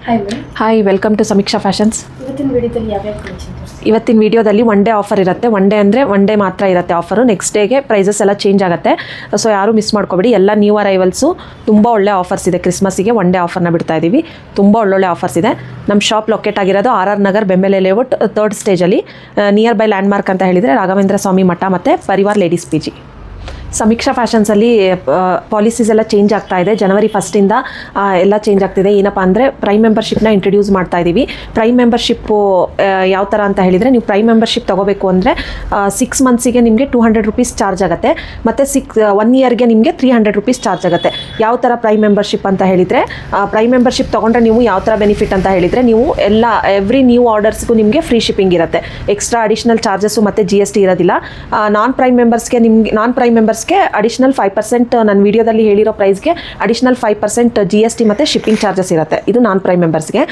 Hi, welcome to ಸಮೀಕ್ಷಾ fashions. ಇವತ್ತಿನ ವಿಡಿಯೋದಲ್ಲಿ ಒನ್ ಡೇ ಆಫರ್ ಇರುತ್ತೆ. ಒನ್ ಡೇ ಅಂದರೆ ಒನ್ ಡೇ ಮಾತ್ರ ಇರುತ್ತೆ ಆಫರು. ನೆಕ್ಸ್ಟ್ ಡೇಗೆ ಪ್ರೈಸಸ್ ಎಲ್ಲ ಚೇಂಜ್ ಆಗುತ್ತೆ. ಸೊ ಯಾರು ಮಿಸ್ ಮಾಡ್ಕೋಬೇಡಿ. ಎಲ್ಲ ನ್ಯೂ ಅರೈವಲ್ಸು ತುಂಬ ಒಳ್ಳೆ ಆಫರ್ಸ್ ಇದೆ. ಕ್ರಿಸ್ಮಸ್ಸಿಗೆ ಒನ್ ಡೇ ಆಫರ್ನ ಬಿಡ್ತಾ ಇದ್ದೀವಿ. ತುಂಬ ಒಳ್ಳೊಳ್ಳೆ ಆಫರ್ಸ್ ಇದೆ. ನಮ್ಮ ಶಾಪ್ ಲೊಕೇಟ್ ಆಗಿರೋದು RR ನಗರ್ ಬೆಂಬಲೆ ಲೇಔಟ್ 3rd ಸ್ಟೇಜಲ್ಲಿ, ನಿಯರ್ ಬೈ ಲ್ಯಾಂಡ್ಮಾರ್ಕ್ ಅಂತ ಹೇಳಿದರೆ ರಾಘವೇಂದ್ರ ಸ್ವಾಮಿ ಮಠ ಮತ್ತು ಪರಿವಾರ್ ಲೇಡೀಸ್ PG. ಸಮೀಕ್ಷಾ ಫ್ಯಾಷನ್ಸಲ್ಲಿ ಪಾಲಿಸೀಸ್ ಎಲ್ಲ ಚೇಂಜ್ ಆಗ್ತಾ ಇದೆ. ಜನವರಿ 1 ಎಲ್ಲ ಚೇಂಜ್ ಆಗ್ತಿದೆ. ಏನಪ್ಪ ಅಂದರೆ ಪ್ರೈಮ್ ಮೆಂಬರ್ಶಿಪ್ನ ಇಂಟ್ರೊಡ್ಯೂಸ್ ಮಾಡ್ತಾ ಇದ್ದೀವಿ. ಪ್ರೈಮ್ ಮೆಂಬರ್ಶಿಪ್ಪು ಯಾವ ಥರ ಅಂತ ಹೇಳಿದರೆ, ನೀವು ಪ್ರೈಮ್ ಮೆಂಬರ್ಶಿಪ್ ತೊಗೋಬೇಕು ಅಂದರೆ 6 ಮಂತ್ಸಿಗೆ ನಿಮಗೆ 200 ರೂಪೀಸ್ ಚಾರ್ಜ್ ಆಗುತ್ತೆ. ಮತ್ತು 1 ಇಯರ್ಗೆ ನಿಮಗೆ 300 ರೂಪೀಸ್ ಚಾರ್ಜ್ ಆಗುತ್ತೆ. ಯಾವ ಥರ ಪ್ರೈಮ್ ಮೆಂಬರ್ಶಿಪ್ ಅಂತ ಹೇಳಿದರೆ, ಪ್ರೈಮ್ ಮೆಂಬರ್ಶಿಪ್ ತೊಗೊಂಡ್ರೆ ನೀವು ಯಾವ ಥರ ಬೆನಿಫಿಟ್ ಅಂತ ಹೇಳಿದರೆ, ನೀವು ಎವ್ರಿ ನ್ಯೂ ಆರ್ಡರ್ಸ್ಗೂ ನಿಮಗೆ ಫ್ರೀ ಶಿಪ್ಪಿಂಗ್ ಇರುತ್ತೆ. ಎಕ್ಸ್ಟ್ರಾ ಅಡಿಷ್ನಲ್ ಚಾರ್ಜಸ್ಸು ಮತ್ತು GST ಇರೋದಿಲ್ಲ. ನಾನ್ ಪ್ರೈಮ್ ಮೆಂಬರ್ಸ್ಗೆ ಅಡಿಷನಲ್ 5%, ನನ್ನ ವಿಡಿಯೋದಲ್ಲಿ ಹೇಳಿರೋ ಪ್ರೈಸ್ಗೆ ಅಡಿಷನಲ್ 5% GST ಮತ್ತು ಶಿಪ್ಪಿಂಗ್ ಚಾರ್ಜಸ್ ಇರುತ್ತೆ. ಇದು ನಾನ್ ಪ್ರೈಮ್ ಮೆಂಬರ್ಸ್ಗೆ.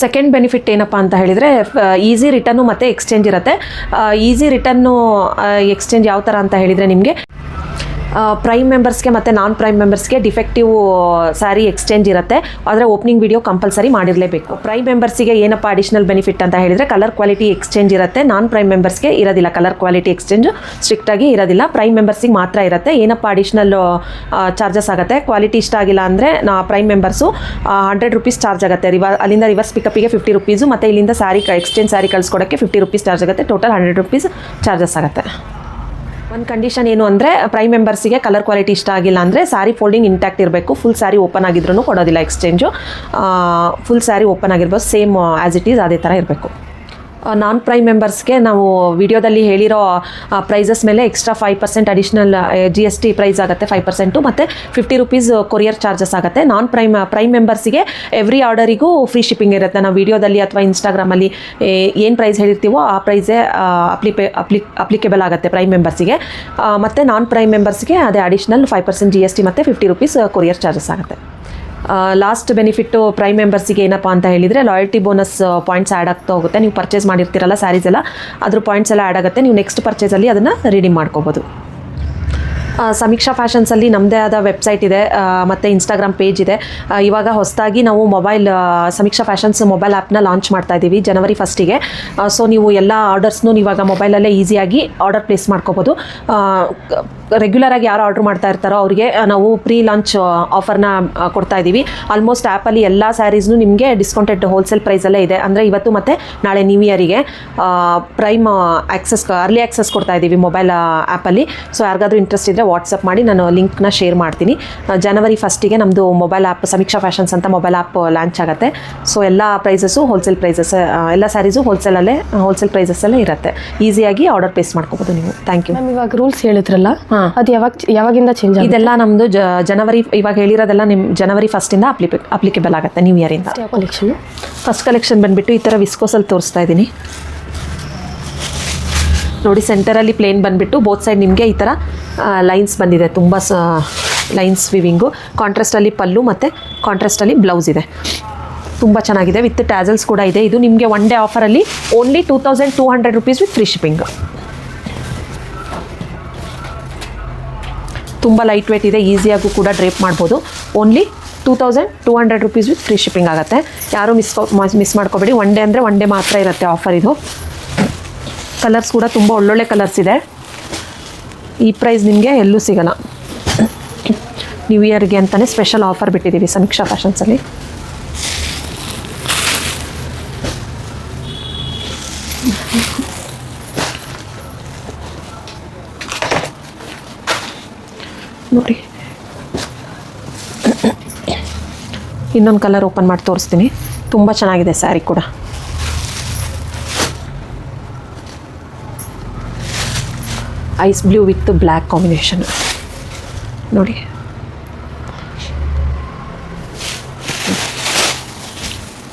ಸೆಕೆಂಡ್ ಬೆನಿಫಿಟ್ ಏನಪ್ಪ ಅಂತ ಹೇಳಿದರೆ, ಈಸಿ ರಿಟರ್ನು ಮತ್ತು ಎಕ್ಸ್ಚೇಂಜ್ ಇರುತ್ತೆ. ಈಸಿ ರಿಟರ್ನು ಎಕ್ಸ್ಚೇಂಜ್ ಯಾವ ಥರ ಅಂತ ಹೇಳಿದರೆ, ನಿಮಗೆ ಪ್ರೈಮ್ ಮೆಂಬರ್ಸ್ಗೆ ಮತ್ತು ನಾನ್ ಪ್ರೈಮ್ ಮೆಂಬರ್ಸ್ಗೆ ಡಿಫೆಕ್ಟಿವ್ ಸ್ಯಾರಿ ಎಕ್ಸ್ಚೇಂಜ್ ಇರುತ್ತೆ. ಆದರೆ ಓಪನಿಂಗ್ ವಿಡಿಯೋ ಕಂಪಲ್ಸರಿ ಮಾಡಿರಲೇಬೇಕು. ಪ್ರೈಮ್ ಮೆಂಬರ್ಸಿಗೆ ಏನಪ್ಪ ಅಡಿಷನಲ್ ಬೆನಿಫಿಟ್ ಅಂತ ಹೇಳಿದರೆ, ಕಲರ್ ಕ್ವಾಲಿಟಿ ಎಕ್ಸ್ಚೇಂಜ್ ಇರುತ್ತೆ. ನಾನ್ ಪ್ರೈಮ್ ಮೆಂಬರ್ಸ್ಗೆ ಇರೋದಿಲ್ಲ. ಕಲರ್ ಕ್ವಾಲಿಟಿ ಎಕ್ಸ್ಚೇಂಜು ಸ್ಟ್ರಿಕ್ಟಾಗಿ ಇರೋದಿಲ್ಲ. ಪ್ರೈಮ್ ಮೆಂಬರ್ಸಿಗೆ ಮಾತ್ರ ಇರುತ್ತೆ. ಏನಪ್ಪ ಅಡಿಷನಲ್ ಚಾರ್ಜಸ್ ಆಗುತ್ತೆ, ಕ್ವಾಲಿಟಿ ಇಷ್ಟ ಆಗಿಲ್ಲ ಅಂದರೆ ಪ್ರೈಮ್ ಮೆಂಬರ್ಸು 100 ರೂಪೀಸ್ ಚಾರ್ಜ್ ಆಗುತ್ತೆ. ಅಲ್ಲಿಂದ ರಿವರ್ಸ್ ಪಿಕಪ್ಪಿಗೆ 50 ರೂಪೀಸು, ಮತ್ತು ಇಲ್ಲಿಂದ ಎಕ್ಸ್ಚೇಂಜ್ ಸ್ಯಾರಿ ಕಳಿಸ್ಕೊಡೋಕ್ಕೆ 50 ರೂಪೀಸ್ ಚಾರ್ಜ್ ಆಗುತ್ತೆ. ಟೋಟಲ್ 100 ರೂಪೀಸ್ ಚಾರ್ಜಸ್ ಆಗುತ್ತೆ. ಒಂದು ಕಂಡೀಷನ್ ಏನು ಅಂದರೆ, ಪ್ರೈಮ್ ಮೆಂಬರ್ಸಿಗೆ ಕಲರ್ ಕ್ವಾಲಿಟಿ ಇಷ್ಟ ಆಗಿಲ್ಲ ಅಂದರೆ ಸ್ಯಾರಿ ಫೋಲ್ಡಿಂಗ್ ಇಂಟ್ಯಾಕ್ಟ್ ಇರಬೇಕು. ಫುಲ್ ಸ್ಯಾರಿ ಓಪನ್ ಆಗಿದ್ರೂ ಕೊಡೋದಿಲ್ಲ ಎಕ್ಸ್ಚೇಂಜು. ಫುಲ್ ಸ್ಯಾರಿ ಓಪನ್ ಆಗಿರ್ಬೋದು, ಸೇಮ್ ಆ್ಯಸ್ ಇಟ್ ಈಸ್ ಅದೇ ಥರ ಇರಬೇಕು. ನಾನ್ ಪ್ರೈಮ್ ಮೆಂಬರ್ಸ್ಗೆ ನಾವು ವಿಡಿಯೋದಲ್ಲಿ ಹೇಳಿರೋ ಪ್ರೈಸಸ್ ಮೇಲೆ ಎಕ್ಸ್ಟ್ರಾ 5% ಅಡಿಷ್ನಲ್ GST ಪ್ರೈಸ್ ಆಗುತ್ತೆ 5%, ಮತ್ತು 50 ರೂಪೀಸ್ ಕೊರಿಯರ್ ಚಾರ್ಜಸ್ ಆಗುತ್ತೆ. ನಾನ್ ಪ್ರೈಮ್ ಮೆಂಬರ್ಸಿಗೆ ಎವ್ರಿ ಆರ್ಡರಿಗೂ ಫ್ರೀ ಶಿಪ್ಪಿಂಗ್ ಇರುತ್ತೆ. ನಾವು ವಿಡಿಯೋದಲ್ಲಿ ಅಥವಾ ಇನ್ಸ್ಟಾಗ್ರಾಮಲ್ಲಿ ಏನು ಪ್ರೈಸ್ ಹೇಳಿರ್ತೀವೋ ಆ ಪ್ರೈಸೇ ಅಪ್ಲಿಕೇಬಲ್ ಆಗುತ್ತೆ ಪ್ರೈಮ್ ಮೆಂಬರ್ಸಿಗೆ. ಮತ್ತು ನಾನ್ ಪ್ರೈಮ್ ಮೆಂಬರ್ಸ್ಗೆ ಅದೇ ಅಡಿಷ್ನಲ್ 5% GST ಮತ್ತು 50 ರೂಪೀಸ್ ಕೊರಿಯರ್ ಚಾರ್ಜಸ್ ಆಗುತ್ತೆ. ಲಾಸ್ಟ್ ಬೆನಿಫಿಟ್ಟು ಪ್ರೈಮ್ ಮೆಂಬರ್ಸಿಗೆ ಏನಪ್ಪ ಅಂತ ಹೇಳಿದರೆ, ಲಾಯಲ್ಟಿ ಬೋನಸ್ ಪಾಯಿಂಟ್ಸ್ ಆ್ಯಡ್ ಆಗ್ತಾ ಹೋಗುತ್ತೆ. ನೀವು ಪರ್ಚೇಸ್ ಮಾಡಿರ್ತೀರಲ್ಲ ಸ್ಯಾರೀಸ್ ಎಲ್ಲ, ಅದ್ರ ಪಾಯಿಂಟ್ಸ್ ಎಲ್ಲ ಆ್ಯಡ್ ಆಗುತ್ತೆ. ನೀವು ನೆಕ್ಸ್ಟ್ ಪರ್ಚೇಸಲ್ಲಿ ಅದನ್ನು ರಿಡೀಮ್ ಮಾಡ್ಕೋಬೋದು. ಸಮೀಕ್ಷಾ ಫ್ಯಾಷನ್ಸಲ್ಲಿ ನಮ್ಮದೇ ಆದ ವೆಬ್ಸೈಟ್ ಇದೆ ಮತ್ತು ಇನ್ಸ್ಟಾಗ್ರಾಮ್ ಪೇಜ್ ಇದೆ. ಇವಾಗ ಹೊಸದಾಗಿ ನಾವು ಸಮೀಕ್ಷಾ ಫ್ಯಾಷನ್ಸ್ ಮೊಬೈಲ್ ಆ್ಯಪ್ನ ಲಾಂಚ್ ಮಾಡ್ತಾ ಇದ್ದೀವಿ ಜನವರಿ 1ಗೆ. ಸೊ ನೀವು ಎಲ್ಲ ಆರ್ಡರ್ಸ್ನು ಇವಾಗ ಮೊಬೈಲಲ್ಲೇ ಈಸಿಯಾಗಿ ಆರ್ಡರ್ ಪ್ಲೇಸ್ ಮಾಡ್ಕೋಬೋದು. ರೆಗ್ಯುಲರಾಗಿ ಯಾರು ಆರ್ಡ್ರ್ ಮಾಡ್ತಾ ಇರ್ತಾರೋ ಅವರಿಗೆ ನಾವು ಪ್ರೀ ಲಾಂಚ್ ಆಫರ್ನ ಕೊಡ್ತಾ ಇದ್ದೀವಿ. ಆಲ್ಮೋಸ್ಟ್ ಆ್ಯಪಲ್ಲಿ ಎಲ್ಲ ಸ್ಯಾರೀಸ್ನು ನಿಮಗೆ ಡಿಸ್ಕೌಂಟೆಡ್ ಹೋಲ್ಸೇಲ್ ಪ್ರೈಸಲ್ಲೇ ಇದೆ. ಅಂದರೆ ಇವತ್ತು ಮತ್ತು ನಾಳೆ ನ್ಯೂ ಇಯರಿಗೆ ಪ್ರೈಮ್ ಅರ್ಲಿ ಆಕ್ಸೆಸ್ ಕೊಡ್ತಾ ಇದ್ದೀವಿ ಮೊಬೈಲ್ ಆ್ಯಪಲ್ಲಿ. ಸೊ ಯಾರಿಗಾದ್ರೂ ಇಂಟ್ರೆಸ್ಟ್ ಇದ್ದರೆ ವಾಟ್ಸಪ್ ಮಾಡಿ, ನಾನು ಲಿಂಕ್ನ ಶೇರ್ ಮಾಡ್ತೀನಿ. ಜನವರಿ 1ಗೆ ನಮ್ಮದು ಮೊಬೈಲ್ ಆ್ಯಪ್ ಸಮೀಕ್ಷಾ ಫ್ಯಾಷನ್ಸ್ ಅಂತ ಮೊಬೈಲ್ ಆ್ಯಪ್ ಲಾಂಚ್ ಆಗುತ್ತೆ. ಸೊ ಎಲ್ಲ ಪ್ರೈಸಸ್ಸು ಹೋಲ್ಸೇಲ್ ಪ್ರೈಸಸ್, ಎಲ್ಲ ಸ್ಯಾರೀಸು ಹೋಲ್ಸೇಲ್ ಪ್ರೈಸಸ್ಸಲ್ಲೇ ಇರುತ್ತೆ. ಈಸಿಯಾಗಿ ಆರ್ಡರ್ ಪ್ಲೇಸ್ ಮಾಡ್ಕೋಬೋದು ನೀವು. Thank you ma'am. ಇವಾಗ ರೂಲ್ಸ್ ಹೇಳಿದ್ರಲ್ಲ, ಅದು ಯಾವಾಗಿಂದ ಚೇಂಜ್ ಆಗುತ್ತೆ? ಇದೆಲ್ಲ ನಮ್ಮದು ಜನವರಿ, ಇವಾಗ ಹೇಳಿರೋದೆಲ್ಲ ನಿಮ್ಮ ಜನವರಿ 1ಇಂದ ಅಪ್ಲಿಕೇಬಲ್ ಆಗುತ್ತೆ ನ್ಯೂ ಇಯರಿಂದ. ಫಸ್ಟ್ ಕಲೆಕ್ಷನ್ ಬಂದುಬಿಟ್ಟು ಈ ಥರ ವಿಸ್ಕೋಸಲ್ಲಿ ತೋರಿಸ್ತಾ ಇದ್ದೀನಿ ನೋಡಿ. ಸೆಂಟರಲ್ಲಿ ಪ್ಲೇನ್ ಬಂದುಬಿಟ್ಟು ಬೋತ್ ಸೈಡ್ ನಿಮಗೆ ಈ ಥರ ಲೈನ್ಸ್ ಬಂದಿದೆ. ತುಂಬ ಲೈನ್ಸ್ ವಿವಿಂಗು. ಕಾಂಟ್ರಾಸ್ಟಲ್ಲಿ ಪಲ್ಲು ಮತ್ತು ಕಾಂಟ್ರಾಸ್ಟಲ್ಲಿ ಬ್ಲೌಸ್ ಇದೆ. ತುಂಬ ಚೆನ್ನಾಗಿದೆ. ವಿತ್ ಟ್ಯಾಸಲ್ಸ್ ಕೂಡ ಇದೆ. ಇದು ನಿಮಗೆ ಒನ್ ಡೇ ಆಫರಲ್ಲಿ only 2200 rupees with free shipping. ತುಂಬ ಲೈಟ್ ವೇಟ್ ಇದೆ. ಈಸಿಯಾಗೂ ಕೂಡ ಡ್ರೇಪ್ ಮಾಡ್ಬೋದು. Only 2200 rupees with free shipping ಆಗುತ್ತೆ. ಯಾರೂ ಮಿಸ್ ಮಾಡ್ಕೋಬೇಡಿ. ಒನ್ ಡೇ ಅಂದರೆ ಒನ್ ಡೇ ಮಾತ್ರ ಇರುತ್ತೆ ಆಫರ್ ಇದು. ಕಲರ್ಸ್ ಕೂಡ ತುಂಬ ಒಳ್ಳೊಳ್ಳೆ ಕಲರ್ಸ್ ಇದೆ. ಈ ಪ್ರೈಸ್ ನಿಮಗೆ ಎಲ್ಲೂ ಸಿಗಲ್ಲ. ನ್ಯೂ ಇಯರ್ಗೆ ಅಂತಲೇ ಸ್ಪೆಷಲ್ ಆಫರ್ ಬಿಟ್ಟಿದ್ದೀವಿ ಸಮೀಕ್ಷಾ ಫ್ಯಾಷನ್ಸಲ್ಲಿ. ನೋಡಿ, ಇನ್ನೊಂದು ಕಲರ್ ಓಪನ್ ಮಾಡಿ ತೋರಿಸ್ತೀನಿ. ತುಂಬ ಚೆನ್ನಾಗಿದೆ ಸ್ಯಾರಿ ಕೂಡ. Ice blue with black combination ನೋಡಿ.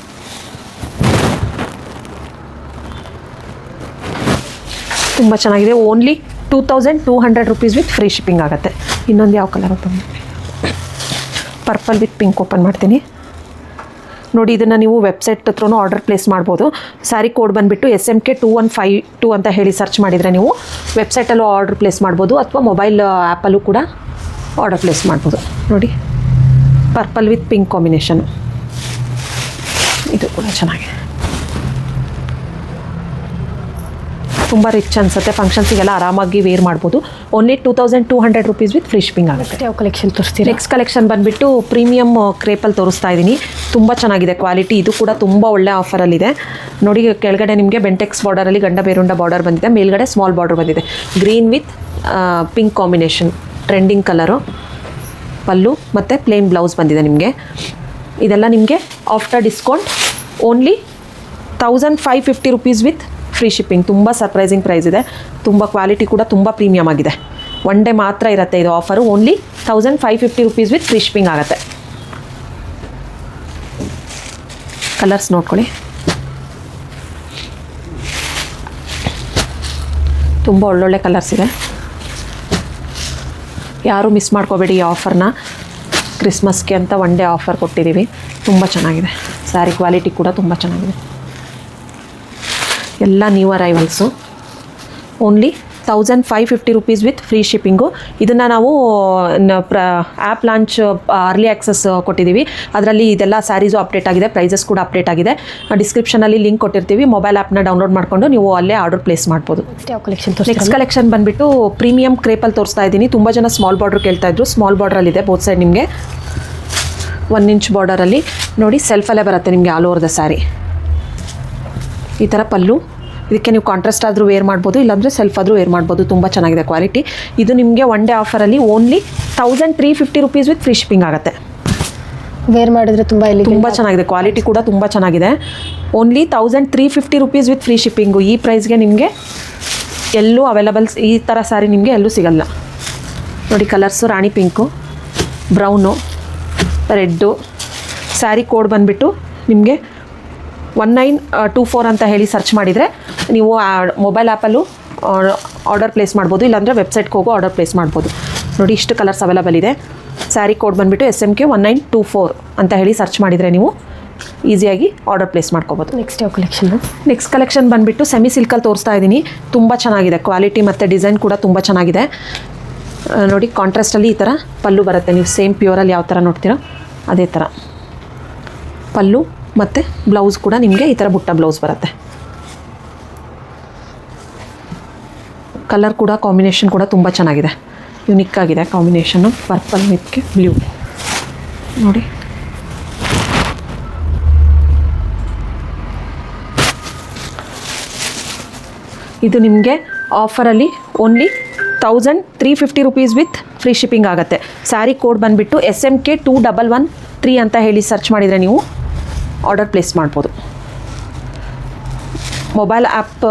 ತುಂಬ ಚೆನ್ನಾಗಿದೆ. Only 2200 rupees with free shipping ಆಗುತ್ತೆ. ಇನ್ನೊಂದು ಯಾವ ಕಲರ್ ಓಪನ್ ಮಾಡಿ, ಪರ್ಪಲ್ ವಿತ್ ಪಿಂಕ್ ಓಪನ್ ಮಾಡ್ತೀನಿ ನೋಡಿ. ಇದನ್ನು ನೀವು ವೆಬ್ಸೈಟ್ ಹತ್ರನೂ ಆರ್ಡರ್ ಪ್ಲೇಸ್ ಮಾಡ್ಬೋದು. ಸ್ಯಾರಿ ಕೋಡ್ ಬಂದುಬಿಟ್ಟು SMK 2152 ಅಂತ ಹೇಳಿ ಸರ್ಚ್ ಮಾಡಿದರೆ ನೀವು ವೆಬ್ಸೈಟಲ್ಲೂ ಆರ್ಡರ್ ಪ್ಲೇಸ್ ಮಾಡ್ಬೋದು, ಅಥವಾ ಮೊಬೈಲ್ ಆ್ಯಪಲ್ಲೂ ಕೂಡ ಆರ್ಡರ್ ಪ್ಲೇಸ್ ಮಾಡ್ಬೋದು ನೋಡಿ. Purple with pink combination. ಇದು ಕೂಡ ಚೆನ್ನಾಗಿದೆ, ತುಂಬ ರಿಚ್ ಅನಿಸುತ್ತೆ. ಫಂಕ್ಷನ್ಸಿಗೆಲ್ಲ ಆರಾಮಾಗಿ ವೇರ್ ಮಾಡ್ಬೋದು. Only 2200 rupees with free shipping ಆಗುತ್ತೆ. ಯಾವ ಕಲೆಕ್ಷನ್ ತೋರಿಸ್ತೀವಿ? ನೆಕ್ಸ್ಟ್ ಕಲೆಕ್ಷನ್ ಬಂದುಬಿಟ್ಟು ಪ್ರೀಮಿಯಮ್ ಕ್ರೇಪಲ್ಲಿ ತೋರಿಸ್ತಾ ಇದ್ದೀನಿ. ತುಂಬ ಚೆನ್ನಾಗಿದೆ ಕ್ವಾಲಿಟಿ. ಇದು ಕೂಡ ತುಂಬ ಒಳ್ಳೆ ಆಫರಲ್ಲಿದೆ ನೋಡಿ. ಕೆಳಗಡೆ ನಿಮಗೆ ಬೆಂಟೆಕ್ಸ್ ಬಾರ್ಡರಲ್ಲಿ ಗಂಡ ಬೇರುಂಡ ಬಾರ್ಡರ್ ಬಂದಿದೆ, ಮೇಲ್ಗಡೆ ಸ್ಮಾಲ್ ಬಾರ್ಡರ್ ಬಂದಿದೆ. Green with pink combination, trending colour. ಪಲ್ಲು ಮತ್ತು ಪ್ಲೇನ್ ಬ್ಲೌಸ್ ಬಂದಿದೆ ನಿಮಗೆ. ಇದೆಲ್ಲ ನಿಮಗೆ after discount only 1550 rupees with free shipping. ತುಂಬ ಸರ್ಪ್ರೈಸಿಂಗ್ ಪ್ರೈಸ್ ಇದೆ. ತುಂಬ ಕ್ವಾಲಿಟಿ ಕೂಡ ತುಂಬ ಪ್ರೀಮಿಯಮ್ ಆಗಿದೆ. ಒನ್ ಡೇ ಮಾತ್ರ ಇರುತ್ತೆ ಇದು offer. Only 1550 rupees with free shipping ಆಗುತ್ತೆ. ಕಲರ್ಸ್ ನೋಡ್ಕೊಳ್ಳಿ, ತುಂಬ ಒಳ್ಳೊಳ್ಳೆ ಕಲರ್ಸ್ ಇದೆ. ಯಾರೂ ಮಿಸ್ ಮಾಡ್ಕೋಬೇಡಿ ಈ ಆಫರ್ನ. ಕ್ರಿಸ್ಮಸ್ಗೆ ಅಂತ ಒನ್ ಡೇ ಆಫರ್ ಕೊಟ್ಟಿದ್ದೀವಿ. ತುಂಬ ಚೆನ್ನಾಗಿದೆ. ಸ್ಯಾರಿ ಕ್ವಾಲಿಟಿ ಕೂಡ ತುಂಬ ಚೆನ್ನಾಗಿದೆ. ಎಲ್ಲ new arrivals. Only 1550 rupees with free shipping. ಇದನ್ನು ನಾವು ಆ್ಯಪ್ ಲಾಂಚ್ ಅರ್ಲಿ ಆ್ಯಕ್ಸಸ್ ಕೊಟ್ಟಿದ್ದೀವಿ. ಅದರಲ್ಲಿ ಇದೆಲ್ಲ ಸ್ಯಾರೀಸು ಅಪ್ಡೇಟ್ ಆಗಿದೆ, ಪ್ರೈಸಸ್ ಕೂಡ ಅಪ್ಡೇಟ್ ಆಗಿದೆ. ಡಿಸ್ಕ್ರಿಪ್ಷನಲ್ಲಿ ಲಿಂಕ್ ಕೊಟ್ಟಿರ್ತೀವಿ. ಮೊಬೈಲ್ ಆ್ಯಪ್ನ ಡೌನ್ಲೋಡ್ ಮಾಡಿಕೊಂಡು ನೀವು ಅಲ್ಲೇ ಆರ್ಡರ್ ಪ್ಲೇಸ್ ಮಾಡ್ಬೋದು. ಯಾವ ಕಲೆಕ್ಷನ್? ನೆಕ್ಸ್ಟ್ ಕಲೆಕ್ಷನ್ ಬಂದುಬಿಟ್ಟು ಪ್ರೀಮಿಯಮ್ ಕ್ರೇಪಲ್ಲಿ ತೋರಿಸ್ತಾ ಇದ್ದೀನಿ. ತುಂಬ ಜನ ಸ್ಮಾಲ್ ಬಾರ್ಡ್ರ್ ಕೇಳ್ತಾ ಇದ್ರು. ಸ್ಮಾಲ್ ಬಾರ್ಡ್ರಲ್ಲಿದೆ ಬೋತ್ ಸೈಡ್. ನಿಮಗೆ 1 ಇಂಚ್ ಬಾರ್ಡರಲ್ಲಿ ನೋಡಿ, ಸೆಲ್ಫಲ್ಲೇ ಬರುತ್ತೆ ನಿಮಗೆ ಆಲ್ ಓವರ್ ದ ಸ್ಯಾರಿ. ಈ ಥರ ಪಲ್ಲು. ಇದಕ್ಕೆ ನೀವು ಕಾಂಟ್ರಾಸ್ಟ್ ಆದರೂ ವೇರ್ ಮಾಡ್ಬೋದು, ಇಲ್ಲಾಂದರೆ ಸೆಲ್ಫ್ ಆದರೂ ವೇರ್ ಮಾಡ್ಬೋದು. ತುಂಬ ಚೆನ್ನಾಗಿದೆ ಕ್ವಾಲಿಟಿ. ಇದು ನಿಮಗೆ ಒನ್ ಡೇ ಆಫರಲ್ಲಿ only 1350 rupees with free shipping ಆಗುತ್ತೆ. ವೇರ್ ಮಾಡಿದ್ರೆ ತುಂಬ ಚೆನ್ನಾಗಿದೆ. ಕ್ವಾಲಿಟಿ ಕೂಡ ತುಂಬ ಚೆನ್ನಾಗಿದೆ. Only 1350 rupees with free shipping. ಈ ಪ್ರೈಸ್ಗೆ ನಿಮಗೆ ಎಲ್ಲೂ ಅವೈಲಬಲ್ಸ್ ಈ ಥರ ಸ್ಯಾರಿ ನಿಮಗೆ ಎಲ್ಲೂ ಸಿಗಲ್ಲ ನೋಡಿ. ಕಲರ್ಸು ರಾಣಿ pink, brown, red. Sari code ಬಂದುಬಿಟ್ಟು ನಿಮಗೆ 1924 ಅಂತ ಹೇಳಿ ಸರ್ಚ್ ಮಾಡಿದರೆ ನೀವು ಮೊಬೈಲ್ ಆ್ಯಪಲ್ಲೂ ಆರ್ಡರ್ ಪ್ಲೇಸ್ ಮಾಡ್ಬೋದು, ಇಲ್ಲಾಂದರೆ ವೆಬ್ಸೈಟ್ಗೆ ಹೋಗೋ ಆರ್ಡರ್ ಪ್ಲೇಸ್ ಮಾಡ್ಬೋದು. ನೋಡಿ, ಇಷ್ಟು ಕಲರ್ಸ್ ಅವೈಲಬಲ್ ಇದೆ. ಸ್ಯಾರಿ ಕೋಡ್ ಬಂದುಬಿಟ್ಟು SMK 1924 ಅಂತ ಹೇಳಿ ಸರ್ಚ್ ಮಾಡಿದರೆ ನೀವು ಈಸಿಯಾಗಿ ಆರ್ಡರ್ ಪ್ಲೇಸ್ ಮಾಡ್ಕೋಬೋದು. ನೆಕ್ಸ್ಟ್ ಯಾವ ಕಲೆಕ್ಷನ್? ನೆಕ್ಸ್ಟ್ ಕಲೆಕ್ಷನ್ ಬಂದುಬಿಟ್ಟು ಸೆಮಿ ಸಿಲ್ಕಲ್ಲಿ ತೋರಿಸ್ತಾ ಇದ್ದೀನಿ. ತುಂಬ ಚೆನ್ನಾಗಿದೆ ಕ್ವಾಲಿಟಿ ಮತ್ತು ಡಿಸೈನ್ ಕೂಡ ತುಂಬ ಚೆನ್ನಾಗಿದೆ ನೋಡಿ. ಕಾಂಟ್ರಾಸ್ಟಲ್ಲಿ ಈ ಥರ ಪಲ್ಲು ಬರುತ್ತೆ. ನೀವು ಸೇಮ್ ಪ್ಯೂರಲ್ಲಿ ಯಾವ ಥರ ನೋಡ್ತೀರೋ ಅದೇ ಥರ ಪಲ್ಲು ಮತ್ತು ಬ್ಲೌಸ್ ಕೂಡ ನಿಮಗೆ ಈ ಥರ ಬುಟ್ಟ ಬ್ಲೌಸ್ ಬರುತ್ತೆ. ಕಲರ್ ಕೂಡ ಕಾಂಬಿನೇಷನ್ ಕೂಡ ತುಂಬ ಚೆನ್ನಾಗಿದೆ, ಯುನಿಕ್ ಆಗಿದೆ ಕಾಂಬಿನೇಷನ್ನು. ಪರ್ಪಲ್ ವಿತ್ಗೆ ಬ್ಲೂ ನೋಡಿ. ಇದು ನಿಮಗೆ ಆಫರಲ್ಲಿ only 1350 rupees with free shipping ಆಗುತ್ತೆ. ಸ್ಯಾರಿ ಕೋಡ್ ಬಂದುಬಿಟ್ಟು SMK 2113 ಅಂತ ಹೇಳಿ ಸರ್ಚ್ ಮಾಡಿದರೆ ನೀವು ಆರ್ಡರ್ ಪ್ಲೇಸ್ ಮಾಡ್ಬೋದು. ಮೊಬೈಲ್ ಆ್ಯಪ್